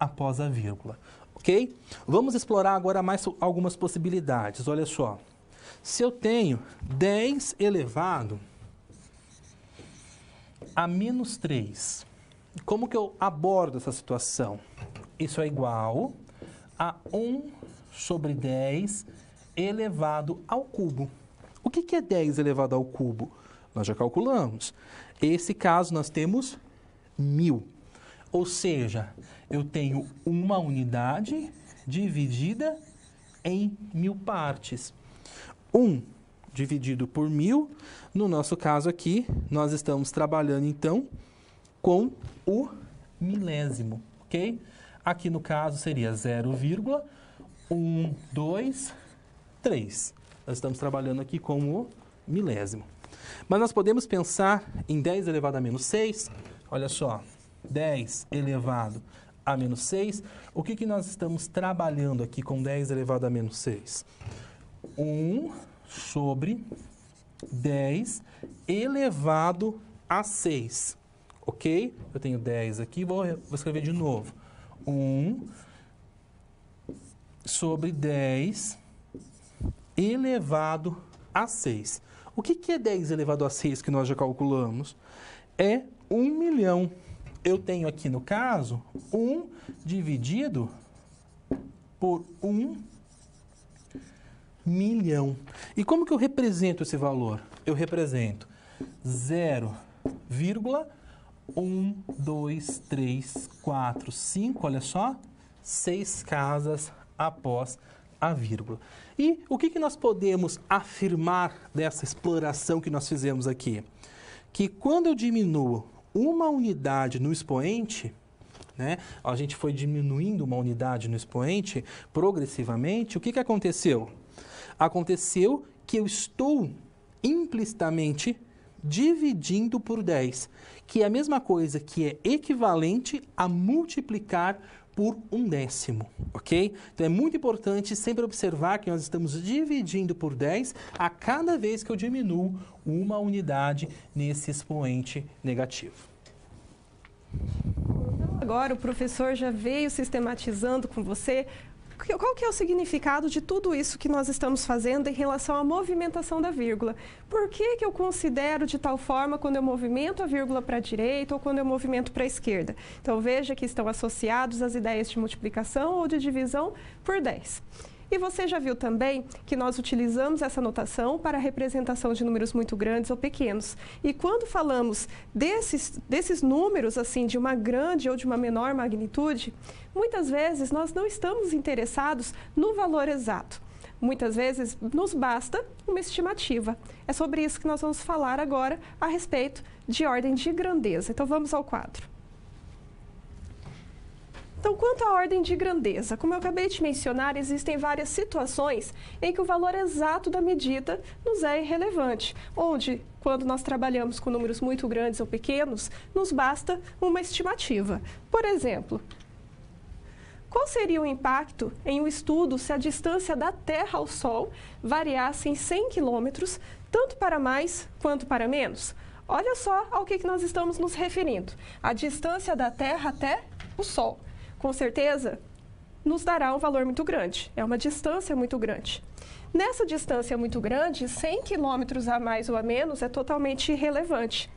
após a vírgula. Ok? Vamos explorar agora mais algumas possibilidades. Olha só. Se eu tenho 10 elevado a menos 3, como que eu abordo essa situação? Isso é igual a 1 sobre 10 elevado ao cubo. O que é 10 elevado ao cubo? Nós já calculamos. Nesse caso, nós temos 1000. Ou seja, eu tenho uma unidade dividida em 1000 partes. 1 dividido por 1000, no nosso caso aqui, nós estamos trabalhando, então, com o milésimo, ok? Aqui, no caso, seria 0,123. Nós estamos trabalhando aqui com o milésimo. Mas nós podemos pensar em 10 elevado a menos 6. Olha só, 10 elevado a menos 6. O que nós estamos trabalhando aqui com 10 elevado a menos 6? 1 sobre 10 elevado a 6, ok? Eu tenho 10 aqui, vou escrever de novo. 1 sobre 10 elevado a 6. O que é 10 elevado a 6 que nós já calculamos? É 1 milhão. Eu tenho aqui, no caso, 1 dividido por 1 milhão. E como que eu represento esse valor? Eu represento 0,1234,5, olha só, 6 casas após a vírgula. E o que nós podemos afirmar dessa exploração que nós fizemos aqui? Que quando eu diminuo uma unidade no expoente, né, a gente foi diminuindo uma unidade no expoente progressivamente, o que aconteceu? Aconteceu que eu estou implicitamente dividindo por 10, que é a mesma coisa que é equivalente a multiplicar por 1/10, ok? Então, é muito importante sempre observar que nós estamos dividindo por 10 a cada vez que eu diminuo uma unidade nesse expoente negativo. Agora, o professor já veio sistematizando com você qual que é o significado de tudo isso que nós estamos fazendo em relação à movimentação da vírgula. Por que eu considero de tal forma quando eu movimento a vírgula para a direita ou quando eu movimento para a esquerda? Então, veja que estão associados as ideias de multiplicação ou de divisão por 10. E você já viu também que nós utilizamos essa notação para a representação de números muito grandes ou pequenos. E quando falamos desses números, assim, de uma grande ou de uma menor magnitude, muitas vezes nós não estamos interessados no valor exato. Muitas vezes nos basta uma estimativa. É sobre isso que nós vamos falar agora a respeito de ordem de grandeza. Então, vamos ao quadro. Então, quanto à ordem de grandeza, como eu acabei de mencionar, existem várias situações em que o valor exato da medida nos é irrelevante, onde, quando nós trabalhamos com números muito grandes ou pequenos, nos basta uma estimativa. Por exemplo, qual seria o impacto em um estudo se a distância da Terra ao Sol variasse em 100 quilômetros, tanto para mais quanto para menos? Olha só ao que nós estamos nos referindo. A distância da Terra até o Sol. Com certeza, nos dará um valor muito grande. É uma distância muito grande. Nessa distância muito grande, 100 quilômetros a mais ou a menos é totalmente irrelevante.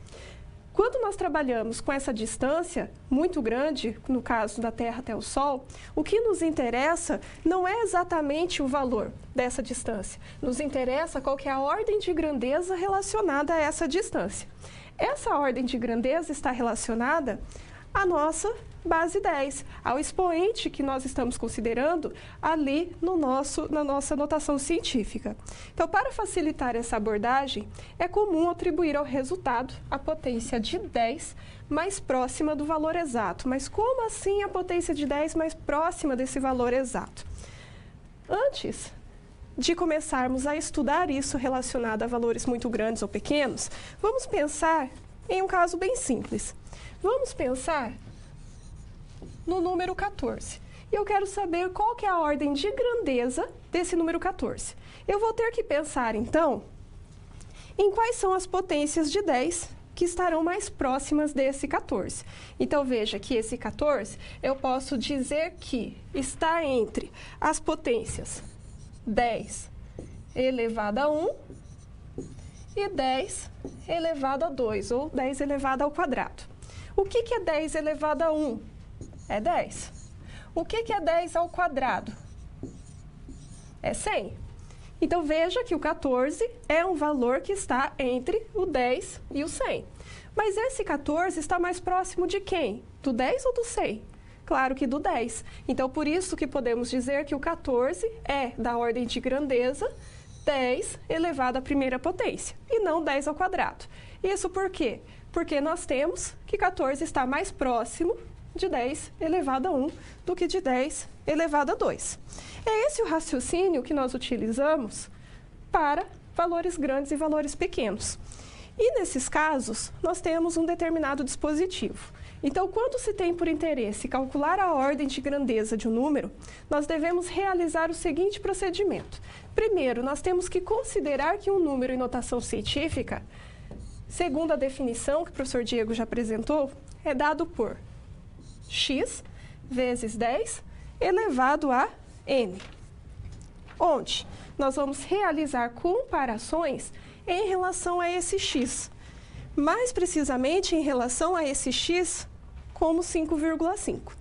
Quando nós trabalhamos com essa distância muito grande, no caso da Terra até o Sol, o que nos interessa não é exatamente o valor dessa distância. Nos interessa qual que é a ordem de grandeza relacionada a essa distância. Essa ordem de grandeza está relacionada à nossa base 10, ao expoente que nós estamos considerando ali na nossa notação científica. Então, para facilitar essa abordagem, é comum atribuir ao resultado a potência de 10 mais próxima do valor exato. Mas como assim a potência de 10 mais próxima desse valor exato? Antes de começarmos a estudar isso relacionado a valores muito grandes ou pequenos, vamos pensar em um caso bem simples. Vamos pensar no número 14. E eu quero saber qual que é a ordem de grandeza desse número 14. Eu vou ter que pensar, então, em quais são as potências de 10 que estarão mais próximas desse 14. Então, veja que esse 14, eu posso dizer que está entre as potências 10 elevado a 1 e 10 elevado a 2, ou 10 elevado ao quadrado. O que é 10 elevado a 1? É 10. O que é 10 ao quadrado? É 100. Então, veja que o 14 é um valor que está entre o 10 e o 100. Mas esse 14 está mais próximo de quem? Do 10 ou do 100? Claro que do 10. Então, por isso que podemos dizer que o 14 é da ordem de grandeza 10 elevado à primeira potência, e não 10 ao quadrado. Isso por quê? Porque nós temos que 14 está mais próximo de 10 elevado a 1 do que de 10 elevado a 2. É esse o raciocínio que nós utilizamos para valores grandes e valores pequenos. E nesses casos, nós temos um determinado dispositivo. Então, quando se tem por interesse calcular a ordem de grandeza de um número, nós devemos realizar o seguinte procedimento. Primeiro, nós temos que considerar que um número em notação científica, segundo a definição que o professor Diego já apresentou, é dado por x vezes 10 elevado a n, onde nós vamos realizar comparações em relação a esse x, mais precisamente em relação a esse x como 5,5.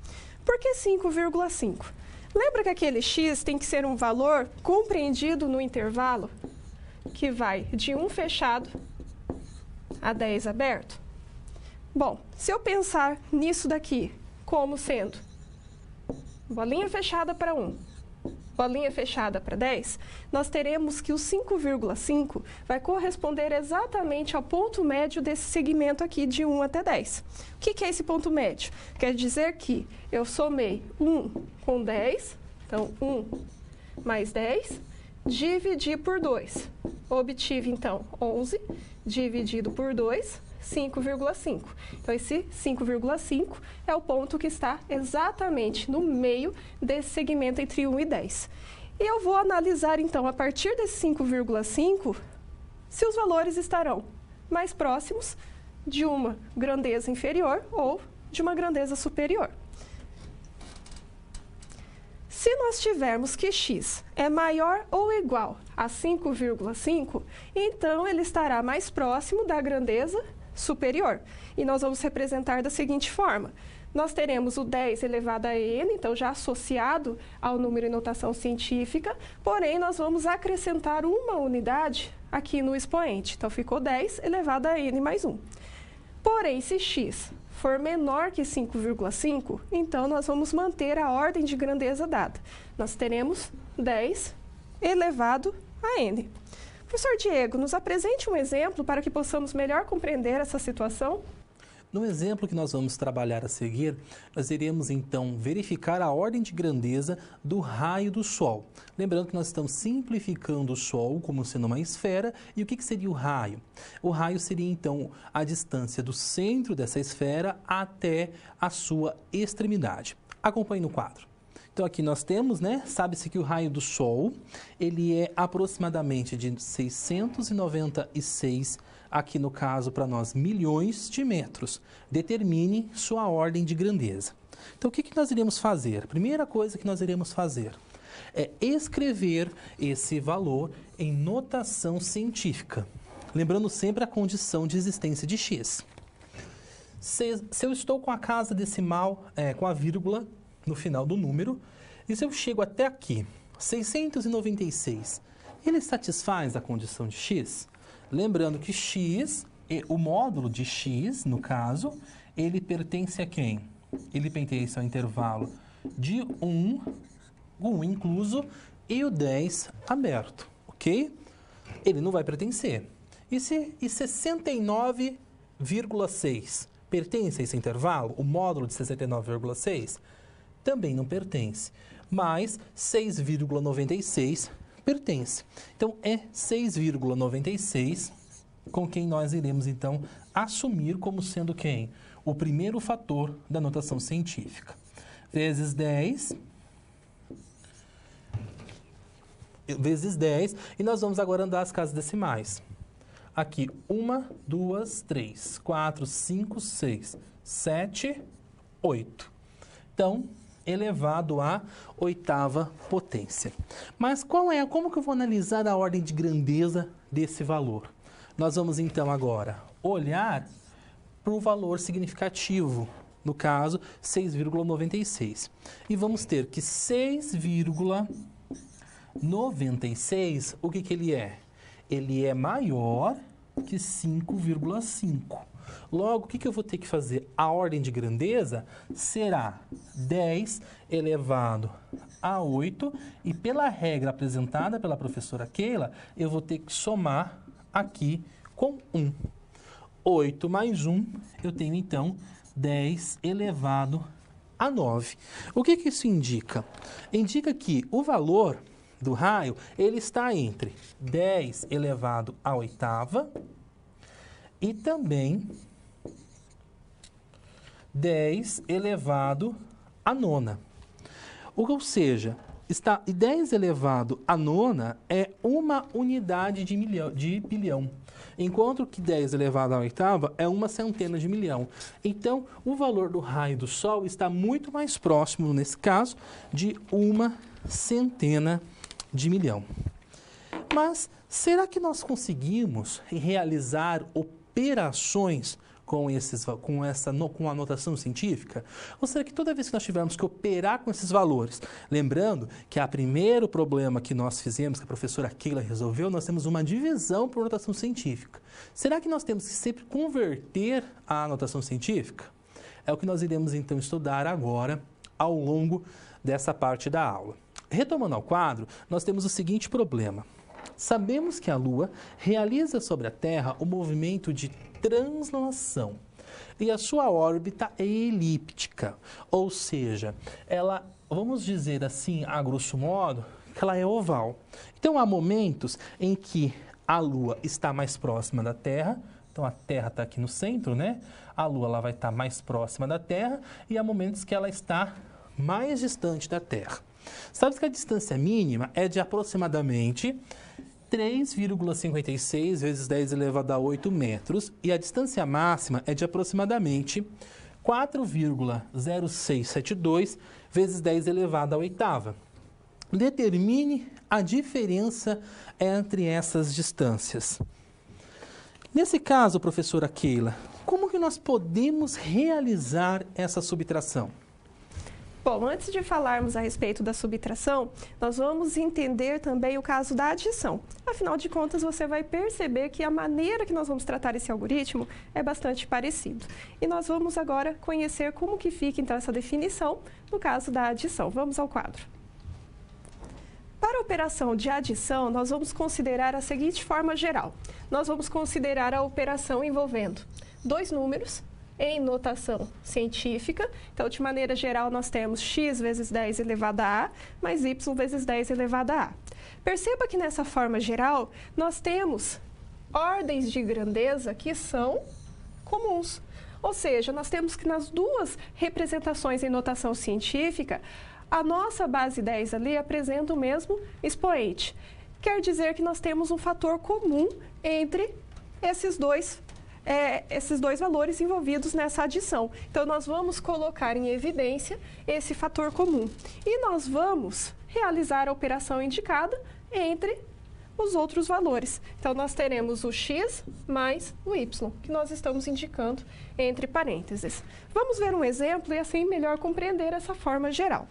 Por que 5,5? Lembra que aquele x tem que ser um valor compreendido no intervalo que vai de 1 fechado a 10 aberto? Bom, se eu pensar nisso daqui como sendo bolinha fechada para 1, bolinha fechada para 10, nós teremos que o 5,5 vai corresponder exatamente ao ponto médio desse segmento aqui de 1 até 10. O que é esse ponto médio? Quer dizer que eu somei 1 com 10, então 1 mais 10, dividi por 2. Obtive, então, 11 dividido por 2, 5,5. Então, esse 5,5 é o ponto que está exatamente no meio desse segmento entre 1 e 10. E eu vou analisar, então, a partir desse 5,5, se os valores estarão mais próximos de uma grandeza inferior ou de uma grandeza superior. Se nós tivermos que x é maior ou igual a 5,5, então ele estará mais próximo da grandeza superior. E nós vamos representar da seguinte forma. Nós teremos o 10 elevado a n, então já associado ao número em notação científica, porém nós vamos acrescentar uma unidade aqui no expoente. Então ficou 10 elevado a n mais 1. Porém, se x for menor que 5,5, então nós vamos manter a ordem de grandeza dada. Nós teremos 10 elevado a n. Professor Diego, nos apresente um exemplo para que possamos melhor compreender essa situação. No exemplo que nós vamos trabalhar a seguir, nós iremos então verificar a ordem de grandeza do raio do Sol. Lembrando que nós estamos simplificando o Sol como sendo uma esfera, e o que seria o raio? O raio seria então a distância do centro dessa esfera até a sua extremidade. Acompanhe no quadro. Então aqui nós temos, sabe-se que o raio do Sol, ele é aproximadamente de 696, aqui no caso para nós, milhões de metros. Determine sua ordem de grandeza. Então o que nós iremos fazer? A primeira coisa que nós iremos fazer é escrever esse valor em notação científica. Lembrando sempre a condição de existência de x. Se eu estou com a casa decimal, com a vírgula no final do número, e se eu chego até aqui, 696, ele satisfaz a condição de x? Lembrando que x, o módulo de x, no caso, ele pertence a quem? Ele pertence ao intervalo de 1, o 1 incluso, e o 10 aberto, ok? Ele não vai pertencer. E 69,6 pertence a esse intervalo? O módulo de 69,6? Também não pertence, mas 6,96 pertence. Então, é 6,96 com quem nós iremos, então, assumir como sendo quem? O primeiro fator da notação científica. Vezes 10, e nós vamos agora andar as casas decimais. Aqui, 1, 2, 3, 4, 5, 6, 7, 8. Então, elevado à oitava potência. Mas como que eu vou analisar a ordem de grandeza desse valor? Nós vamos então agora olhar para o valor significativo, no caso 6,96. E vamos ter que 6,96, o que ele é? Ele é maior que 5,5. Logo, o que eu vou ter que fazer? A ordem de grandeza será 10 elevado a 8, e pela regra apresentada pela professora Keila, eu vou ter que somar aqui com 1. 8 mais 1, eu tenho então 10 elevado a 9. O que isso indica? Indica que o valor do raio, ele está entre 10 elevado à oitava e também 10 elevado à nona. Ou seja, 10 elevado à nona é uma unidade de bilhão, enquanto que 10 elevado à oitava é uma centena de milhão. Então, o valor do raio do Sol está muito mais próximo, nesse caso, de uma centena de milhão. Mas será que nós conseguimos realizar operações com a notação científica? Ou será que toda vez que nós tivermos que operar com esses valores, lembrando que o primeiro problema que nós fizemos, que a professora Keila resolveu, nós temos uma divisão por notação científica. Será que nós temos que sempre converter a notação científica? É o que nós iremos então estudar agora ao longo dessa parte da aula. Retomando ao quadro, nós temos o seguinte problema. Sabemos que a Lua realiza sobre a Terra o movimento de translação e a sua órbita é elíptica, ou seja, ela, vamos dizer assim, a grosso modo, que ela é oval. Então, há momentos em que a Lua está mais próxima da Terra, então a Terra está aqui no centro, A Lua ela vai estar mais próxima da Terra, e há momentos que ela está mais distante da Terra. Sabe que a distância mínima é de aproximadamente 3,56 vezes 10 elevado a 8 metros, e a distância máxima é de aproximadamente 4,0672 vezes 10 elevado a oitava. Determine a diferença entre essas distâncias. Nesse caso, professora Keila, como que nós podemos realizar essa subtração? Bom, antes de falarmos a respeito da subtração, nós vamos entender também o caso da adição. Afinal de contas, você vai perceber que a maneira que nós vamos tratar esse algoritmo é bastante parecido. E nós vamos agora conhecer como que fica, então, essa definição no caso da adição. Vamos ao quadro. Para a operação de adição, nós vamos considerar a seguinte forma geral. Nós vamos considerar a operação envolvendo dois números em notação científica. Então, de maneira geral, nós temos x vezes 10 elevado a mais y vezes 10 elevado a. Perceba que nessa forma geral, nós temos ordens de grandeza que são comuns. Ou seja, nós temos que nas duas representações em notação científica, a nossa base 10 ali apresenta o mesmo expoente. Quer dizer que nós temos um fator comum entre esses dois valores envolvidos nessa adição. Então, nós vamos colocar em evidência esse fator comum. E nós vamos realizar a operação indicada entre os outros valores. Então, nós teremos o x mais o y, que nós estamos indicando entre parênteses. Vamos ver um exemplo e assim melhor compreender essa forma geral.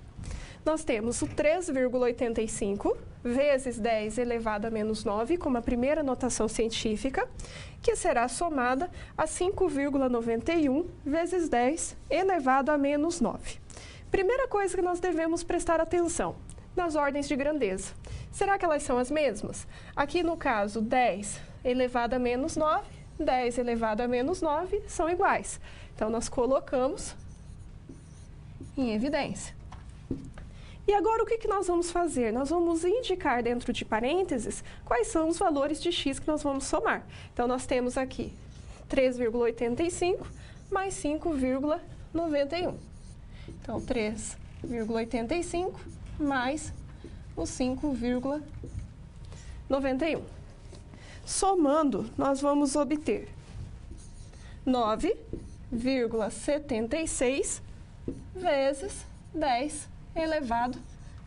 Nós temos o 3,85 vezes 10 elevado a menos 9, como a primeira notação científica, que será somada a 5,91 vezes 10 elevado a menos 9. Primeira coisa que nós devemos prestar atenção, nas ordens de grandeza. Será que elas são as mesmas? Aqui no caso, 10 elevado a menos 9, 10 elevado a menos 9 são iguais. Então, nós colocamos em evidência. E agora, o que nós vamos fazer? Nós vamos indicar dentro de parênteses quais são os valores de x que nós vamos somar. Então, nós temos aqui 3,85 mais 5,91. Então, 3,85 mais o 5,91. Somando, nós vamos obter 9,76 vezes 10 elevado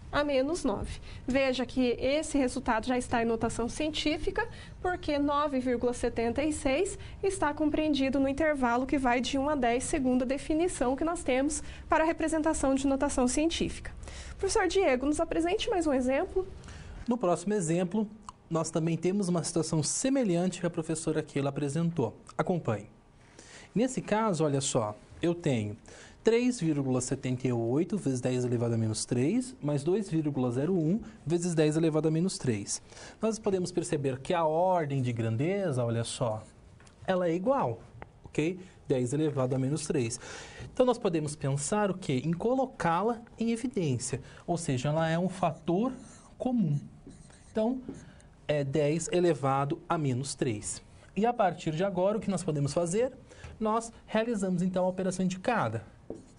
a menos 9. Veja que esse resultado já está em notação científica, porque 9,76 está compreendido no intervalo que vai de 1 a 10, segundo a definição que nós temos para a representação de notação científica. Professor Diego, nos apresente mais um exemplo. No próximo exemplo, nós também temos uma situação semelhante que a professora Keila apresentou. Acompanhe. Nesse caso, olha só, eu tenho 3,78 vezes 10 elevado a menos 3, mais 2,01 vezes 10 elevado a menos 3. Nós podemos perceber que a ordem de grandeza, olha só, ela é igual, ok? 10 elevado a menos 3. Então, nós podemos pensar o quê? Em colocá-la em evidência, ou seja, ela é um fator comum. Então, é 10 elevado a menos 3. E a partir de agora, o que nós podemos fazer? Nós realizamos, então, a operação indicada.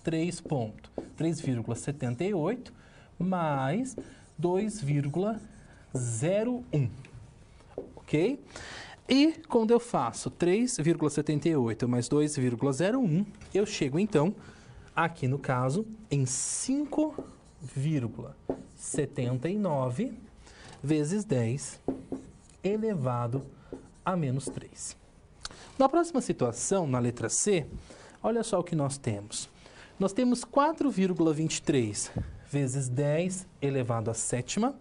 3,78 mais 2,01, ok? E quando eu faço 3,78 mais 2,01, eu chego, então, aqui no caso, em 5,79 vezes 10 elevado a menos 3. Na próxima situação, na letra C, olha só o que nós temos. Nós temos 4,23 vezes 10 elevado à sétima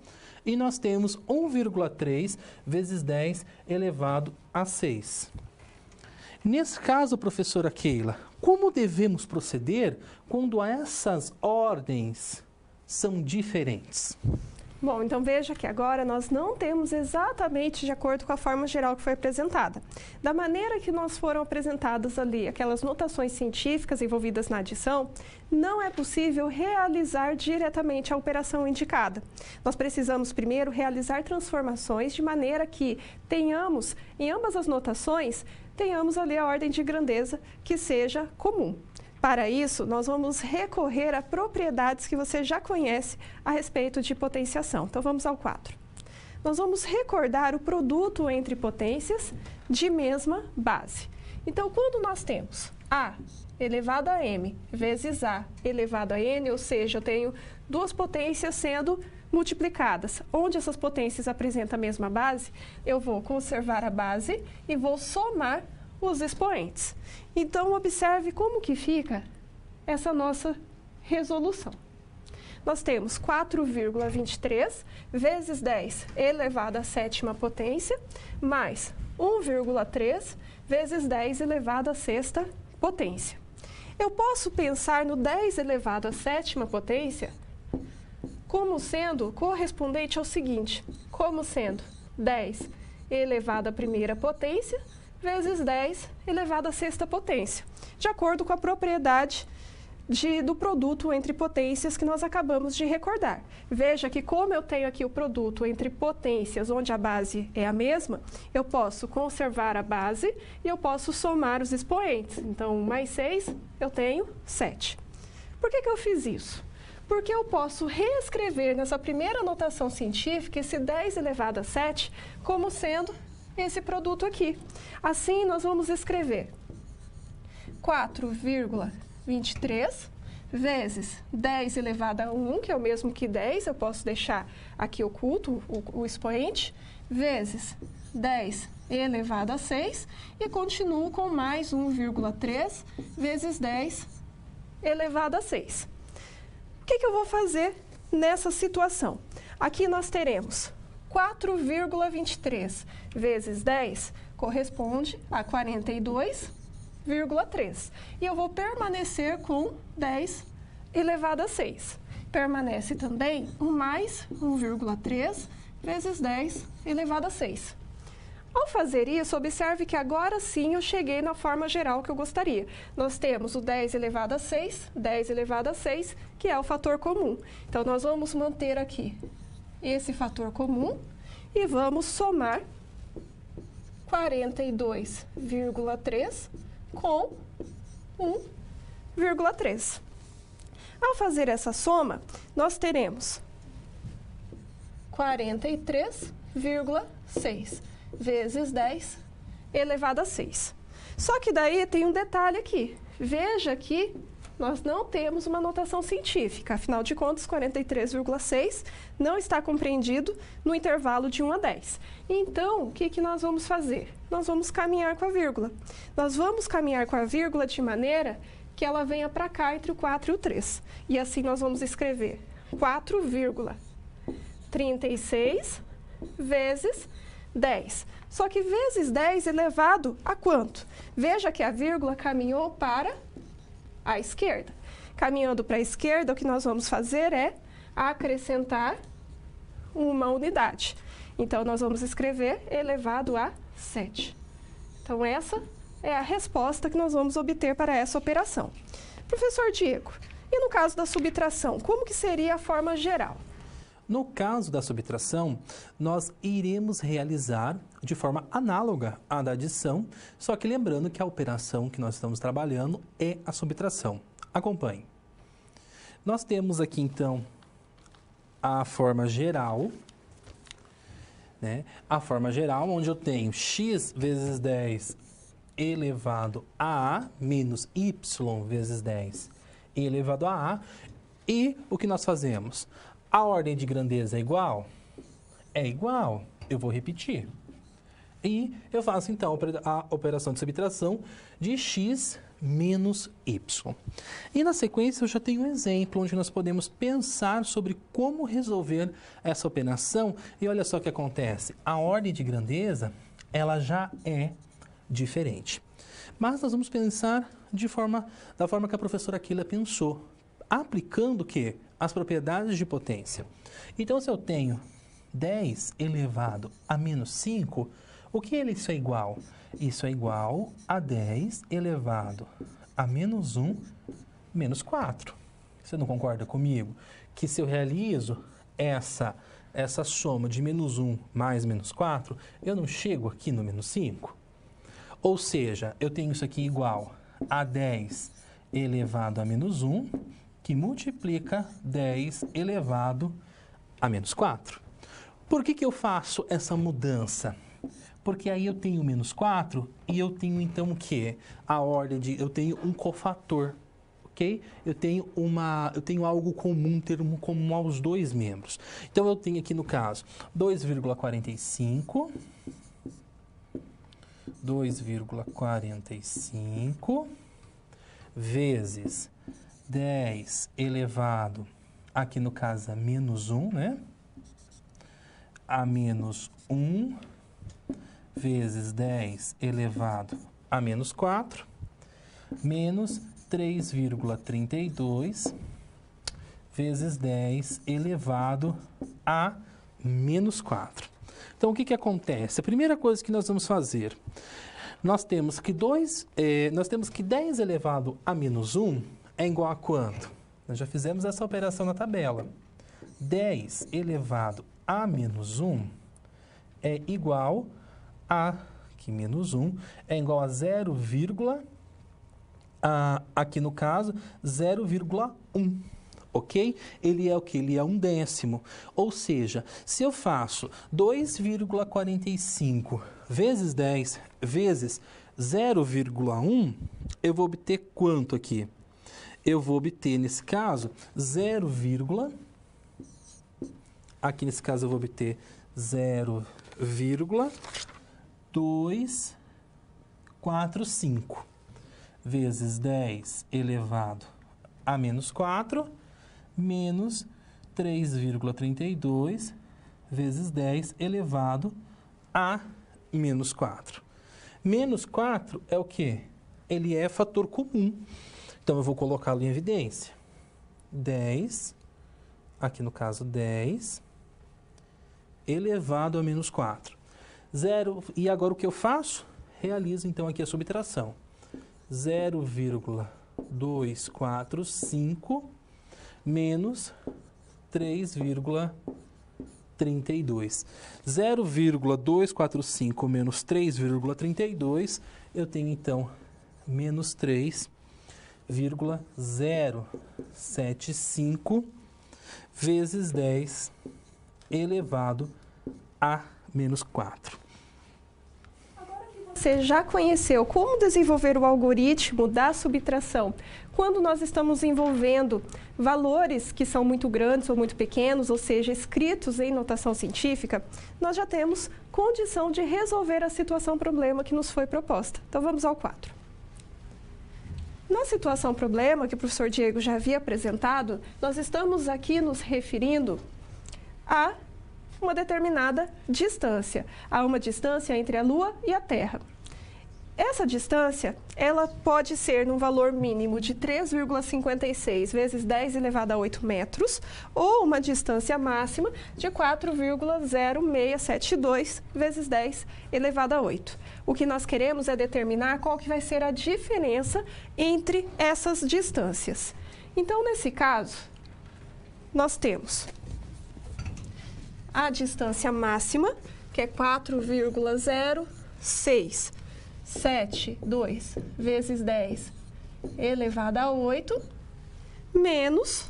e nós temos 1,3 vezes 10 elevado a 6. Nesse caso, professora Keila, como devemos proceder quando essas ordens são diferentes? Bom, então veja que agora nós não temos exatamente de acordo com a forma geral que foi apresentada. Da maneira que nós foram apresentadas ali, aquelas notações científicas envolvidas na adição, não é possível realizar diretamente a operação indicada. Nós precisamos primeiro realizar transformações de maneira que tenhamos, em ambas as notações, tenhamos ali a ordem de grandeza que seja comum. Para isso, nós vamos recorrer a propriedades que você já conhece a respeito de potenciação. Então, vamos ao quadro. Nós vamos recordar o produto entre potências de mesma base. Então, quando nós temos A elevado a M vezes A elevado a N, ou seja, eu tenho duas potências sendo multiplicadas, onde essas potências apresentam a mesma base, eu vou conservar a base e vou somar os expoentes. Então, observe como que fica essa nossa resolução. Nós temos 4,23 vezes 10 elevado à sétima potência, mais 1,3 vezes 10 elevado à sexta potência. Eu posso pensar no 10 elevado à sétima potência como sendo correspondente ao seguinte, como sendo 10 elevado à primeira potência vezes 10 elevado à sexta potência, de acordo com a propriedade do produto entre potências que nós acabamos de recordar. Veja que como eu tenho aqui o produto entre potências onde a base é a mesma, eu posso conservar a base e eu posso somar os expoentes. Então, 1 mais 6, eu tenho 7. Por que eu fiz isso? Porque eu posso reescrever nessa primeira notação científica esse 10 elevado a 7 como sendo esse produto aqui. Assim, nós vamos escrever 4,23 vezes 10 elevado a 1, que é o mesmo que 10, eu posso deixar aqui oculto o expoente, vezes 10 elevado a 6, e continuo com mais 1,3 vezes 10 elevado a 6. O que eu vou fazer nessa situação? Aqui nós teremos 4,23 vezes 10 corresponde a 42,3. E eu vou permanecer com 10 elevado a 6. Permanece também o mais 1,3 vezes 10 elevado a 6. Ao fazer isso, observe que agora sim eu cheguei na forma geral que eu gostaria. Nós temos o 10 elevado a 6, 10 elevado a 6, que é o fator comum. Então, nós vamos manter aqui esse fator comum e vamos somar 42,3 com 1,3. Ao fazer essa soma, nós teremos 43,6 vezes 10 elevado a 6. Só que daí tem um detalhe aqui. Veja que nós não temos uma notação científica. Afinal de contas, 43,6 não está compreendido no intervalo de 1 a 10. Então, o que nós vamos fazer? Nós vamos caminhar com a vírgula. Nós vamos caminhar com a vírgula de maneira que ela venha para cá entre o 4 e o 3. E assim nós vamos escrever 4,36 vezes 10. Só que vezes 10 elevado a quanto? Veja que a vírgula caminhou para a esquerda. Caminhando para a esquerda, o que nós vamos fazer é acrescentar uma unidade. Então, nós vamos escrever elevado a 7. Então, essa é a resposta que nós vamos obter para essa operação. Professor Diego, e no caso da subtração, como que seria a forma geral? No caso da subtração, nós iremos realizar de forma análoga à da adição, só que lembrando que a operação que nós estamos trabalhando é a subtração. Acompanhe. Nós temos aqui, então, a forma geral, né? A forma geral, onde eu tenho x vezes 10 elevado a A menos y vezes 10 elevado a A. E o que nós fazemos? A ordem de grandeza é igual? É igual. Eu vou repetir. E eu faço, então, a operação de subtração de x menos y. E, na sequência, eu já tenho um exemplo onde nós podemos pensar sobre como resolver essa operação. E olha só o que acontece. A ordem de grandeza, ela já é diferente. Mas nós vamos pensar da forma que a professora Aquila pensou. Aplicando o quê? As propriedades de potência. Então, se eu tenho 10 elevado a menos 5, o que isso é igual? Isso é igual a 10 elevado a menos 1 menos 4. Você não concorda comigo? Que se eu realizo essa soma de menos 1 mais menos 4, eu não chego aqui no menos 5? Ou seja, eu tenho isso aqui igual a 10 elevado a menos 1, que multiplica 10 elevado a menos 4. Por que eu faço essa mudança? Porque aí eu tenho menos 4 e eu tenho então o quê? Eu tenho um cofator, ok? Eu tenho algo comum, um termo comum aos dois membros. Então eu tenho aqui no caso 2,45 vezes 10 elevado, aqui no caso a menos 1, né? A menos 1 vezes 10 elevado a menos 4, menos 3,32 vezes 10 elevado a menos 4. Então, o que acontece? A primeira coisa que nós vamos fazer, Nós temos que 10 elevado a menos 1 é igual a quanto? Nós já fizemos essa operação na tabela. 10 elevado a menos 1 é igual a, aqui menos 1, é igual a 0, aqui no caso, 0,1. Ok? Ele é o que? Ele é um décimo. Ou seja, se eu faço 2,45 vezes 10 vezes 0,1, eu vou obter quanto aqui? Eu vou obter, nesse caso, aqui nesse caso eu vou obter 0,245 vezes 10 elevado a menos 4, menos 3,32 vezes 10 elevado a menos 4. Menos 4 é o quê? Ele é fator comum. Então, eu vou colocá-lo em evidência. 10, aqui no caso 10, elevado a menos 4. E agora o que eu faço? Realizo, então, aqui a subtração. 0,245 menos 3,32. 0,245 menos 3,32, eu tenho, então, menos 3,075 vezes 10 elevado a menos 4. Você já conheceu como desenvolver o algoritmo da subtração quando nós estamos envolvendo valores que são muito grandes ou muito pequenos, ou seja, escritos em notação científica, nós já temos condição de resolver a situação-problema que nos foi proposta. Então, vamos ao quadro. Na situação-problema, que o professor Diego já havia apresentado, nós estamos aqui nos referindo a uma determinada distância. Há uma distância entre a Lua e a Terra. Essa distância, ela pode ser num valor mínimo de 3,56 vezes 10 elevado a 8 metros, ou uma distância máxima de 4,0672 vezes 10 elevado a 8. O que nós queremos é determinar qual que vai ser a diferença entre essas distâncias. Então, nesse caso, nós temos a distância máxima, que é 4,0672 vezes 10 elevado a 8, menos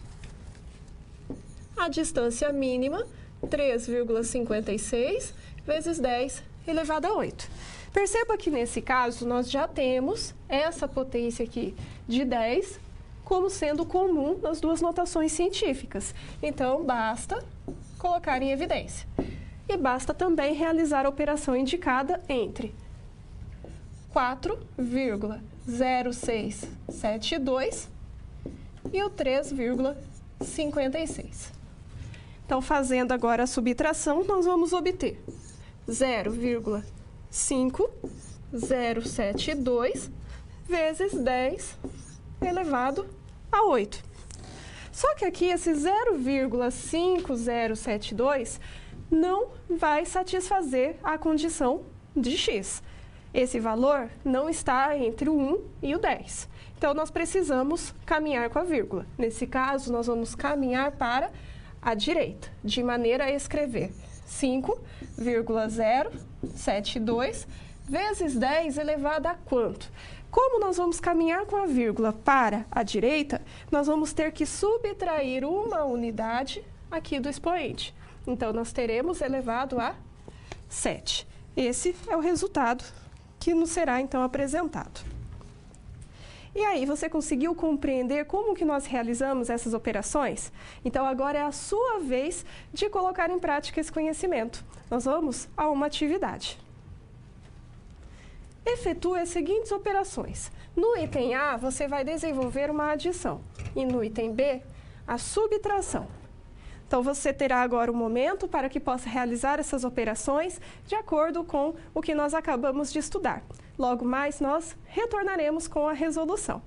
a distância mínima, 3,56 vezes 10 elevado a 8. Perceba que, nesse caso, nós já temos essa potência aqui de 10 como sendo comum nas duas notações científicas. Então, basta colocar em evidência. E basta também realizar a operação indicada entre 4,0672 e o 3,56. Então, fazendo agora a subtração, nós vamos obter 0,5072 vezes 10 elevado a 8. Só que aqui esse 0,5072 não vai satisfazer a condição de x. Esse valor não está entre o 1 e o 10. Então, nós precisamos caminhar com a vírgula. Nesse caso, nós vamos caminhar para a direita, de maneira a escrever 5,072 vezes 10 elevado a quanto? Como nós vamos caminhar com a vírgula para a direita, nós vamos ter que subtrair uma unidade aqui do expoente. Então, nós teremos elevado a 7. Esse é o resultado que nos será, então, apresentado. E aí, você conseguiu compreender como que nós realizamos essas operações? Então, agora é a sua vez de colocar em prática esse conhecimento. Nós vamos a uma atividade. Efetue as seguintes operações. No item A, você vai desenvolver uma adição. E no item B, a subtração. Então, você terá agora um momento para que possa realizar essas operações de acordo com o que nós acabamos de estudar. Logo mais, nós retornaremos com a resolução.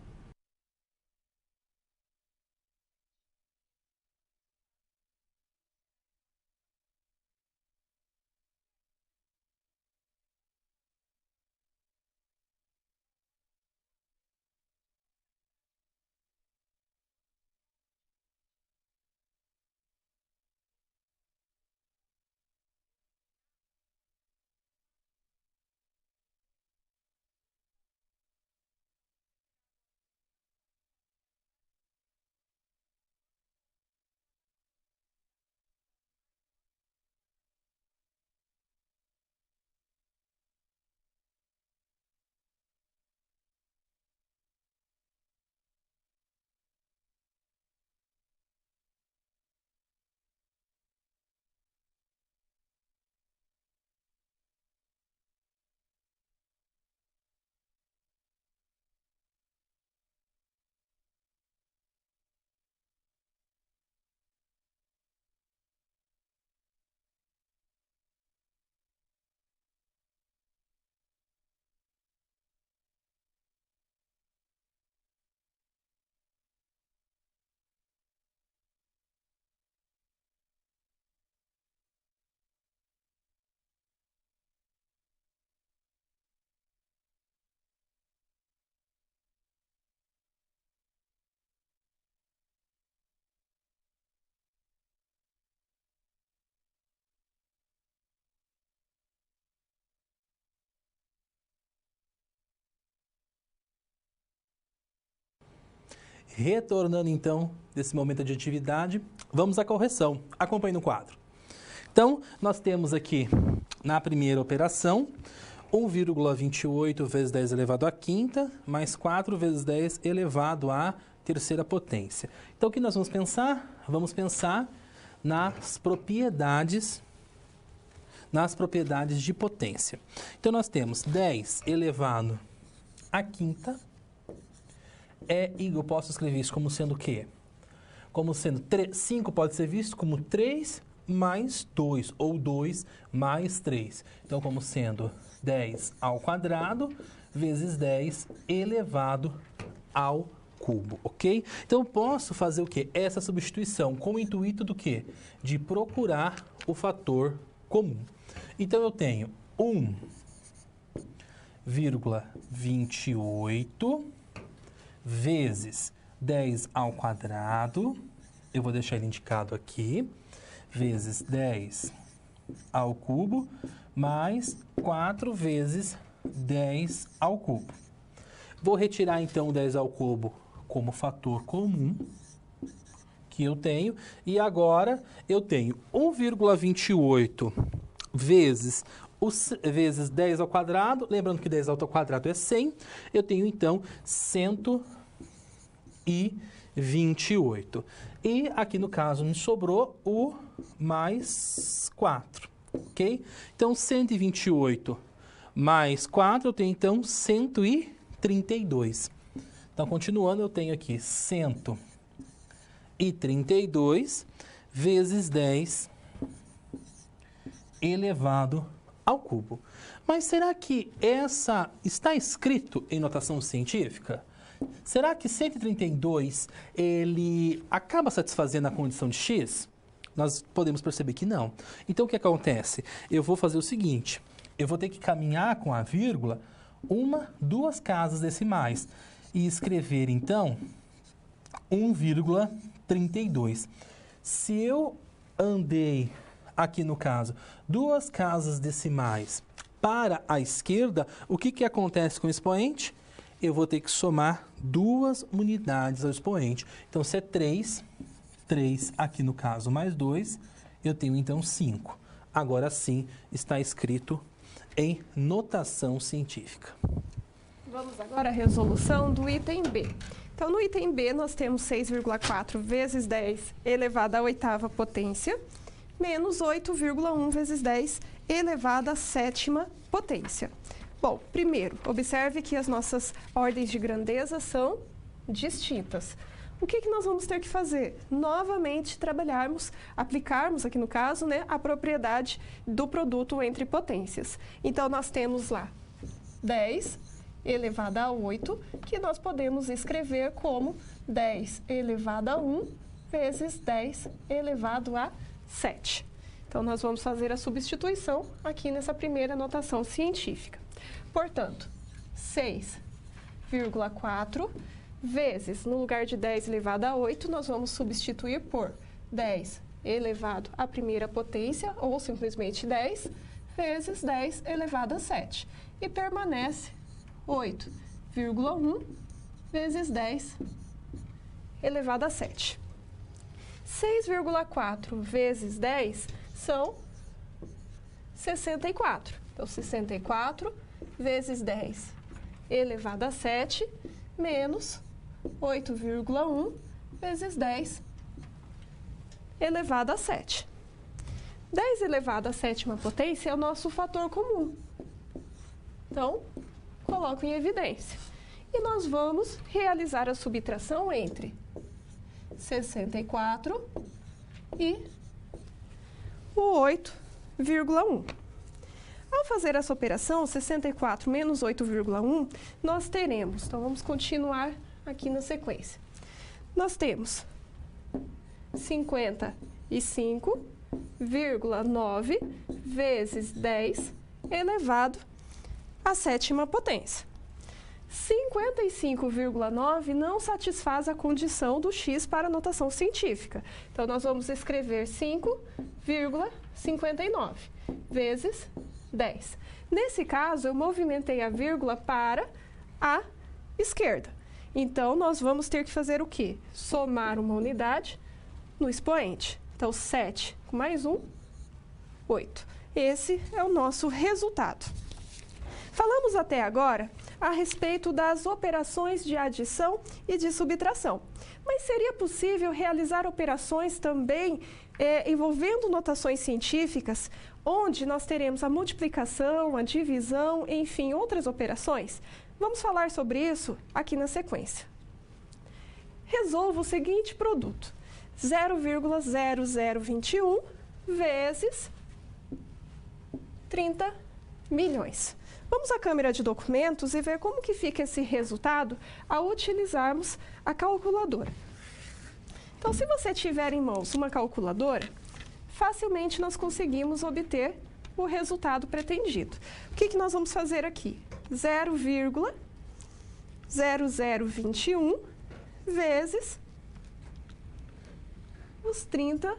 Retornando, então, desse momento de atividade, vamos à correção. Acompanhe no quadro. Então, nós temos aqui, na primeira operação, 1,28 vezes 10 elevado à quinta, mais 4 vezes 10 elevado à terceira potência. Então, o que nós vamos pensar? Vamos pensar nas propriedades de potência. Então, nós temos 10 elevado à quinta eu posso escrever isso como sendo o quê? Como sendo 5 pode ser visto como 3 mais 2, ou 2 mais 3. Então, como sendo 10 ao quadrado vezes 10 elevado ao cubo, ok? Então, eu posso fazer o quê? Essa substituição com o intuito do quê? De procurar o fator comum. Então, eu tenho 1,28 vezes 10 ao quadrado, eu vou deixar ele indicado aqui, vezes 10 ao cubo, mais 4 vezes 10 ao cubo. Vou retirar, então, 10 ao cubo como fator comum que eu tenho, e agora eu tenho 1,28 vezes 10 ao quadrado, lembrando que 10 ao quadrado é 100, eu tenho, então, 128. E aqui, no caso, me sobrou o mais 4, ok? Então, 128 mais 4, eu tenho, então, 132. Então, continuando, eu tenho aqui 132 vezes 10 elevado ao cubo. Mas será que essa está escrito em notação científica? Será que 132 ele acaba satisfazendo a condição de x? Nós podemos perceber que não. Então, o que acontece? Eu vou fazer o seguinte, eu vou ter que caminhar com a vírgula duas casas decimais e escrever, então, 1,32. Se eu andei, aqui no caso, duas casas decimais para a esquerda, o que acontece com o expoente? Eu vou ter que somar 2 unidades ao expoente. Então, se é 3 aqui no caso mais 2, eu tenho então 5. Agora sim está escrito em notação científica. Vamos agora à resolução do item B. Então, no item B, nós temos 6,4 vezes 10 elevado à oitava potência, menos 8,1 vezes 10 elevado à sétima potência. Bom, primeiro, observe que as nossas ordens de grandeza são distintas. O que nós vamos ter que fazer? Novamente aplicarmos aqui no caso, né, a propriedade do produto entre potências. Então, nós temos lá 10 elevado a 8, que nós podemos escrever como 10 elevado a 1 vezes 10 elevado a 7. Então, nós vamos fazer a substituição aqui nessa primeira notação científica. Portanto, 6,4 vezes, no lugar de 10 elevado a 8, nós vamos substituir por 10 elevado à primeira potência, ou simplesmente 10, vezes 10 elevado a 7. E permanece 8,1 vezes 10 elevado a 7. 6,4 vezes 10 são 64. Então, 64 vezes 10 elevado a 7 menos 8,1 vezes 10 elevado a 7. 10 elevado à sétima potência é o nosso fator comum. Então, coloco em evidência. E nós vamos realizar a subtração entre 64 e o 8,1. Ao fazer essa operação, 64 menos 8,1, nós teremos, então vamos continuar aqui na sequência. Nós temos 55,9 vezes 10 elevado à sétima potência. 55,9 não satisfaz a condição do x para a notação científica. Então, nós vamos escrever 5,59 vezes 10. Nesse caso, eu movimentei a vírgula para a esquerda. Então, nós vamos ter que fazer o quê? Somar uma unidade no expoente. Então, 7 com mais 1, 8. Esse é o nosso resultado. Falamos até agora a respeito das operações de adição e de subtração. Mas seria possível realizar operações também envolvendo notações científicas, onde nós teremos a multiplicação, a divisão, enfim, outras operações? Vamos falar sobre isso aqui na sequência. Resolva o seguinte produto: 0,0021 vezes 30 milhões. Vamos à câmera de documentos e ver como que fica esse resultado ao utilizarmos a calculadora. Então, se você tiver em mãos uma calculadora, facilmente nós conseguimos obter o resultado pretendido. O que nós vamos fazer aqui? 0,0021 vezes os 30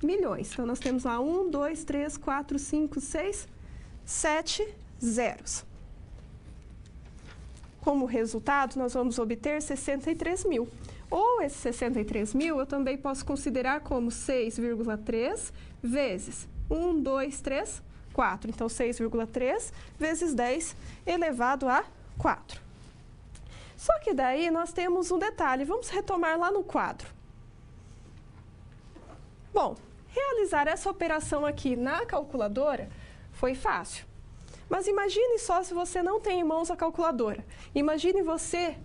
milhões. Então, nós temos lá 1, 2, 3, 4, 5, 6, 7 zeros. Como resultado, nós vamos obter 63 mil. Ou esse 63 mil eu também posso considerar como 6,3 vezes 1, 2, 3, 4. Então, 6,3 vezes 10 elevado a 4. Só que daí nós temos um detalhe. Vamos retomar lá no quadro. Bom, realizar essa operação aqui na calculadora foi fácil. Mas imagine só se você não tem em mãos a calculadora. Imagine você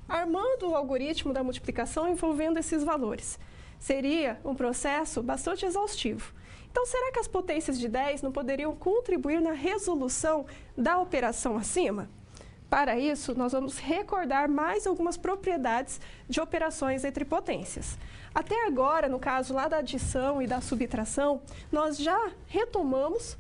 armando o algoritmo da multiplicação envolvendo esses valores. Seria um processo bastante exaustivo. Então, será que as potências de 10 não poderiam contribuir na resolução da operação acima? Para isso, nós vamos recordar mais algumas propriedades de operações entre potências. Até agora, no caso lá da adição e da subtração, nós já retomamos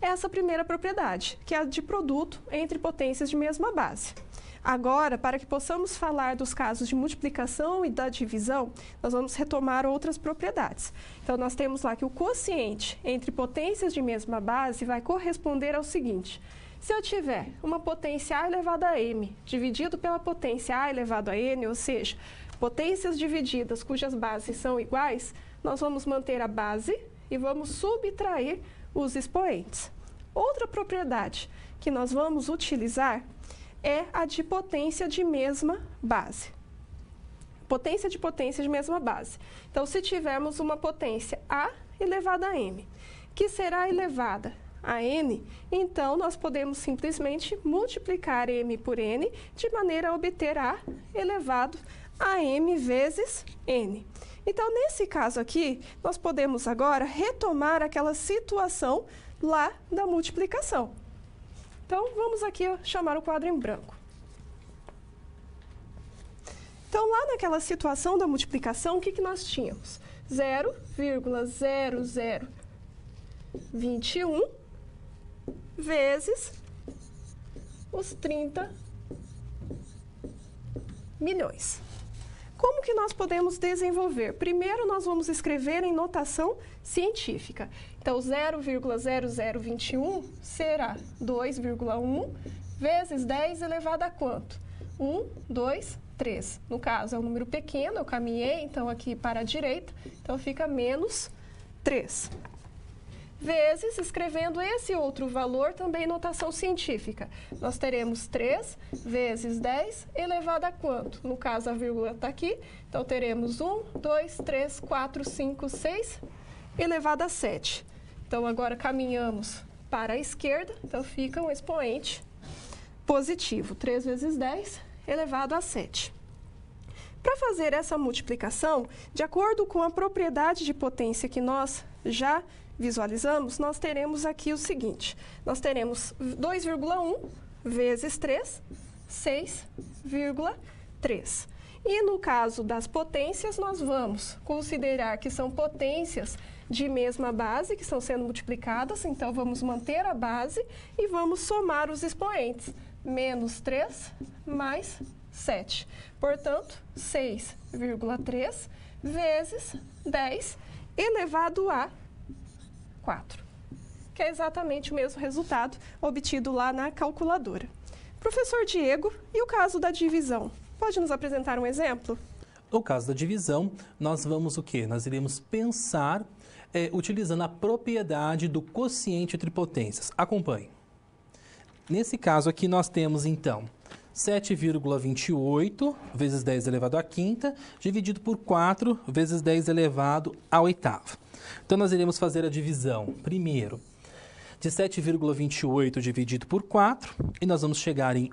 essa primeira propriedade, que é a de produto entre potências de mesma base. Agora, para que possamos falar dos casos de multiplicação e da divisão, nós vamos retomar outras propriedades. Então, nós temos lá que o quociente entre potências de mesma base vai corresponder ao seguinte: se eu tiver uma potência A elevado a m dividido pela potência A elevado a n, ou seja, potências divididas cujas bases são iguais, nós vamos manter a base e vamos subtrair os expoentes. Outra propriedade que nós vamos utilizar é a de potência de mesma base. Potência de mesma base. Então, se tivermos uma potência A elevada a m, que será elevada a n, então nós podemos simplesmente multiplicar m por n de maneira a obter A elevado a m vezes n. Então, nesse caso aqui, nós podemos agora retomar aquela situação lá da multiplicação. Então, vamos aqui chamar o quadro em branco. Então, lá naquela situação da multiplicação, o que nós tínhamos? 0,0021 vezes os 30 milhões. Como que nós podemos desenvolver? Primeiro, nós vamos escrever em notação científica. Então, 0,0021 será 2,1 vezes 10 elevado a quanto? 1, 2, 3. No caso, é um número pequeno, eu caminhei, então, aqui para a direita, então fica menos 3. Vezes, escrevendo esse outro valor, também em notação científica. Nós teremos 3 vezes 10 elevado a quanto? No caso, a vírgula está aqui, então teremos 1, 2, 3, 4, 5, 6 elevado a 7. Então, agora caminhamos para a esquerda, então fica um expoente positivo. 3 vezes 10 elevado a 7. Para fazer essa multiplicação, de acordo com a propriedade de potência que nós já visualizamos, nós teremos aqui o seguinte: nós teremos 2,1 vezes 3, 6,3. E no caso das potências, nós vamos considerar que são potências de mesma base, que estão sendo multiplicadas, então vamos manter a base e vamos somar os expoentes. Menos 3 mais 7. Portanto, 6,3 vezes 10 elevado a 4, que é exatamente o mesmo resultado obtido lá na calculadora. Professor Diego, e o caso da divisão? Pode nos apresentar um exemplo? No caso da divisão, nós vamos o quê? Nós iremos pensar utilizando a propriedade do quociente entre potências. Acompanhe. Nesse caso aqui, nós temos, então, 7,28 vezes 10 elevado à quinta, dividido por 4 vezes 10 elevado à oitava. Então, nós iremos fazer a divisão, primeiro, de 7,28 dividido por 4, e nós vamos chegar em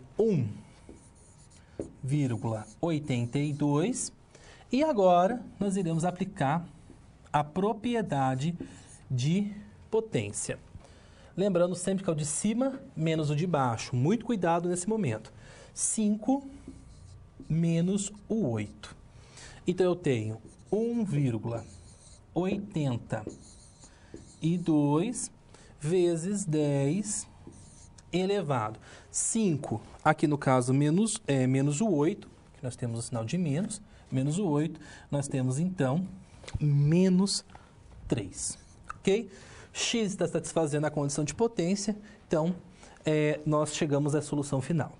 1,82. E agora, nós iremos aplicar a propriedade de potência. Lembrando sempre que é o de cima menos o de baixo. Muito cuidado nesse momento. 5 menos o 8. Então, eu tenho 1,82 vezes 10 elevado. 5, aqui no caso, menos o 8, que nós temos o sinal de menos o 8, nós temos, então, menos 3, ok? X está satisfazendo a condição de potência, então, nós chegamos à solução final.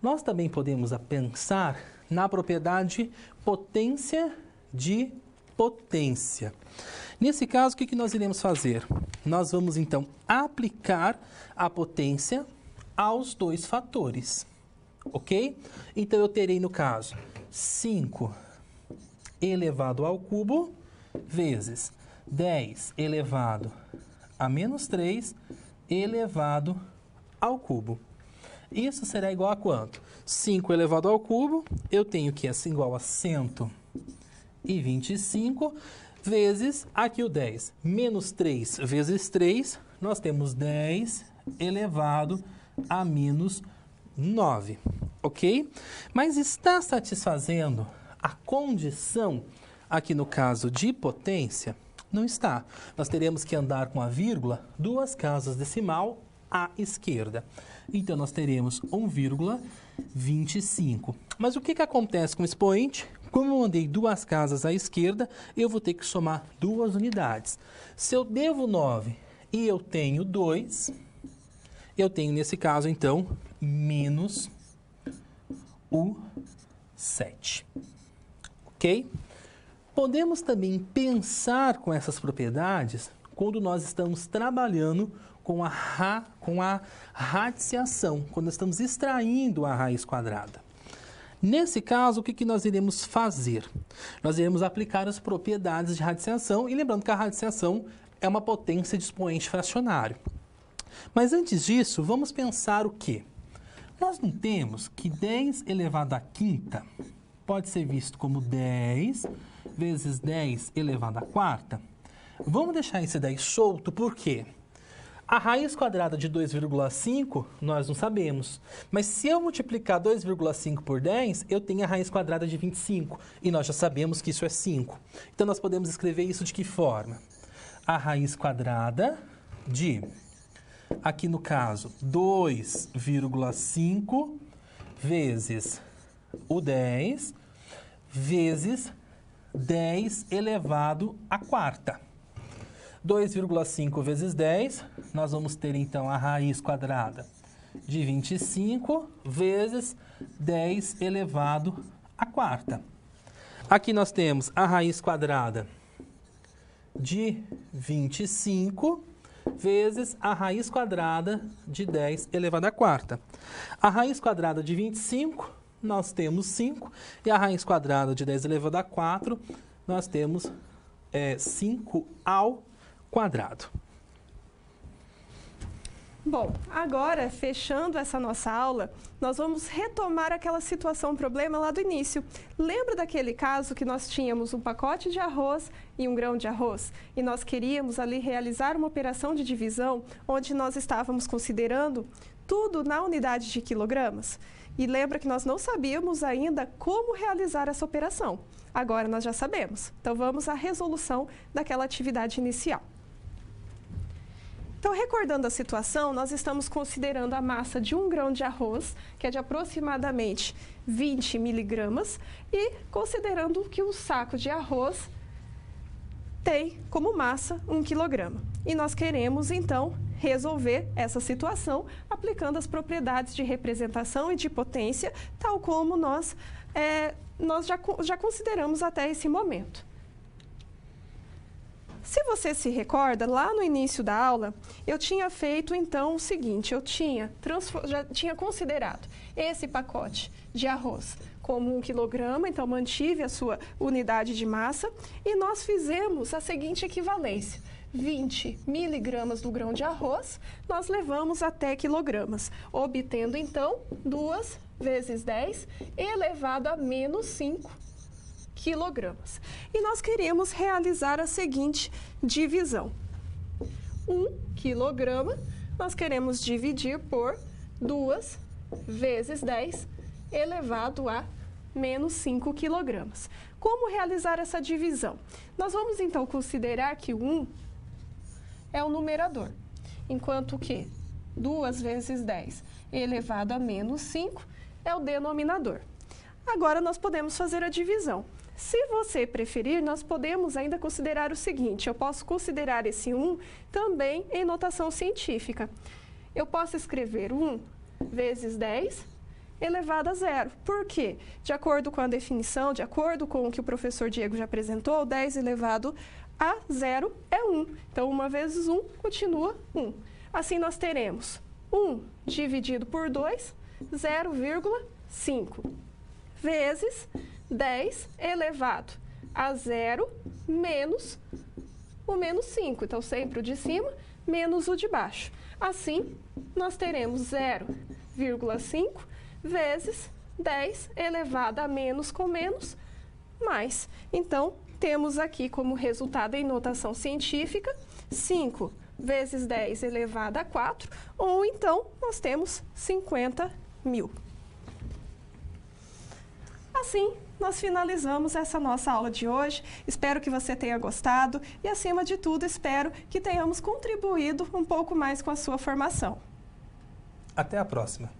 Nós também podemos pensar na propriedade potência de potência. Nesse caso, o que nós iremos fazer? Nós vamos, então, aplicar a potência aos dois fatores, ok? Então, eu terei, no caso, 5 elevado ao cubo vezes 10 elevado a menos 3 elevado ao cubo. Isso será igual a quanto? 5 elevado ao cubo, eu tenho que é igual a 125 vezes, aqui o 10, menos 3 vezes 3, nós temos 10 elevado a menos 9, ok? Mas está satisfazendo a condição, aqui no caso de potência? Não está. Nós teremos que andar com a vírgula 2 casas decimal à esquerda. Então, nós teremos 1,25. Mas o que acontece com o expoente? Como eu andei 2 casas à esquerda, eu vou ter que somar 2 unidades. Se eu devo 9 e eu tenho 2, eu tenho, nesse caso, então, menos o 7. Ok? Podemos também pensar com essas propriedades quando nós estamos trabalhando com a radiciação, quando estamos extraindo a raiz quadrada. Nesse caso, o que nós iremos fazer? Nós iremos aplicar as propriedades de radiciação, e lembrando que a radiciação é uma potência de expoente fracionário. Mas antes disso, vamos pensar o quê? Nós não temos que 10 elevado à quinta pode ser visto como 10 vezes 10 elevado à quarta? Vamos deixar esse 10 solto, por quê? A raiz quadrada de 2,5 nós não sabemos, mas se eu multiplicar 2,5 por 10, eu tenho a raiz quadrada de 25, e nós já sabemos que isso é 5. Então, nós podemos escrever isso de que forma? A raiz quadrada de, aqui no caso, 2,5 vezes o 10 vezes 10 elevado à quarta. 2,5 vezes 10, nós vamos ter, então, a raiz quadrada de 25 vezes 10 elevado à quarta. Aqui nós temos a raiz quadrada de 25 vezes a raiz quadrada de 10 elevado à quarta. A raiz quadrada de 25, nós temos 5, e a raiz quadrada de 10 elevado a 4, nós temos 5 ao quadrado. Bom, agora, fechando essa nossa aula, nós vamos retomar aquela situação, problema lá do início. Lembra daquele caso que nós tínhamos um pacote de arroz e um grão de arroz? E nós queríamos ali realizar uma operação de divisão, onde nós estávamos considerando tudo na unidade de quilogramas? E lembra que nós não sabíamos ainda como realizar essa operação. Agora nós já sabemos. Então, vamos à resolução daquela atividade inicial. Então, recordando a situação, nós estamos considerando a massa de 1 grão de arroz, que é de aproximadamente 20 miligramas, e considerando que um saco de arroz tem como massa 1 quilograma. E nós queremos, então, resolver essa situação aplicando as propriedades de representação e de potência, tal como nós já consideramos até esse momento. Se você se recorda, lá no início da aula, eu tinha feito então o seguinte, já tinha considerado esse pacote de arroz como 1 quilograma, então mantive a sua unidade de massa, e nós fizemos a seguinte equivalência. 20 miligramas do grão de arroz, nós levamos até quilogramas, obtendo então 2 vezes 10 elevado a menos 5 quilogramas. E nós queríamos realizar a seguinte divisão. 1 quilograma, nós queremos dividir por 2 vezes 10 elevado a menos 5 quilogramas. Como realizar essa divisão? Nós vamos então considerar que o 1 é o numerador, enquanto que 2 vezes 10 elevado a menos 5 é o denominador. Agora nós podemos fazer a divisão. Se você preferir, nós podemos ainda considerar o seguinte, eu posso considerar esse 1 também em notação científica. Eu posso escrever 1 vezes 10 elevado a zero. Por quê? De acordo com a definição, de acordo com o que o professor Diego já apresentou, 10 elevado a zero é 1. Então, 1 vezes 1 continua 1. Assim, nós teremos 1 dividido por 2, 0,5, vezes 10 elevado a zero menos o menos 5. Então, sempre o de cima menos o de baixo. Assim, nós teremos 0,5 vezes 10 elevado a menos com menos, mais. Então, temos aqui como resultado em notação científica 5 vezes 10 elevado a 4, ou então nós temos 50.000. Assim, nós finalizamos essa nossa aula de hoje. Espero que você tenha gostado e, acima de tudo, espero que tenhamos contribuído um pouco mais com a sua formação. Até a próxima!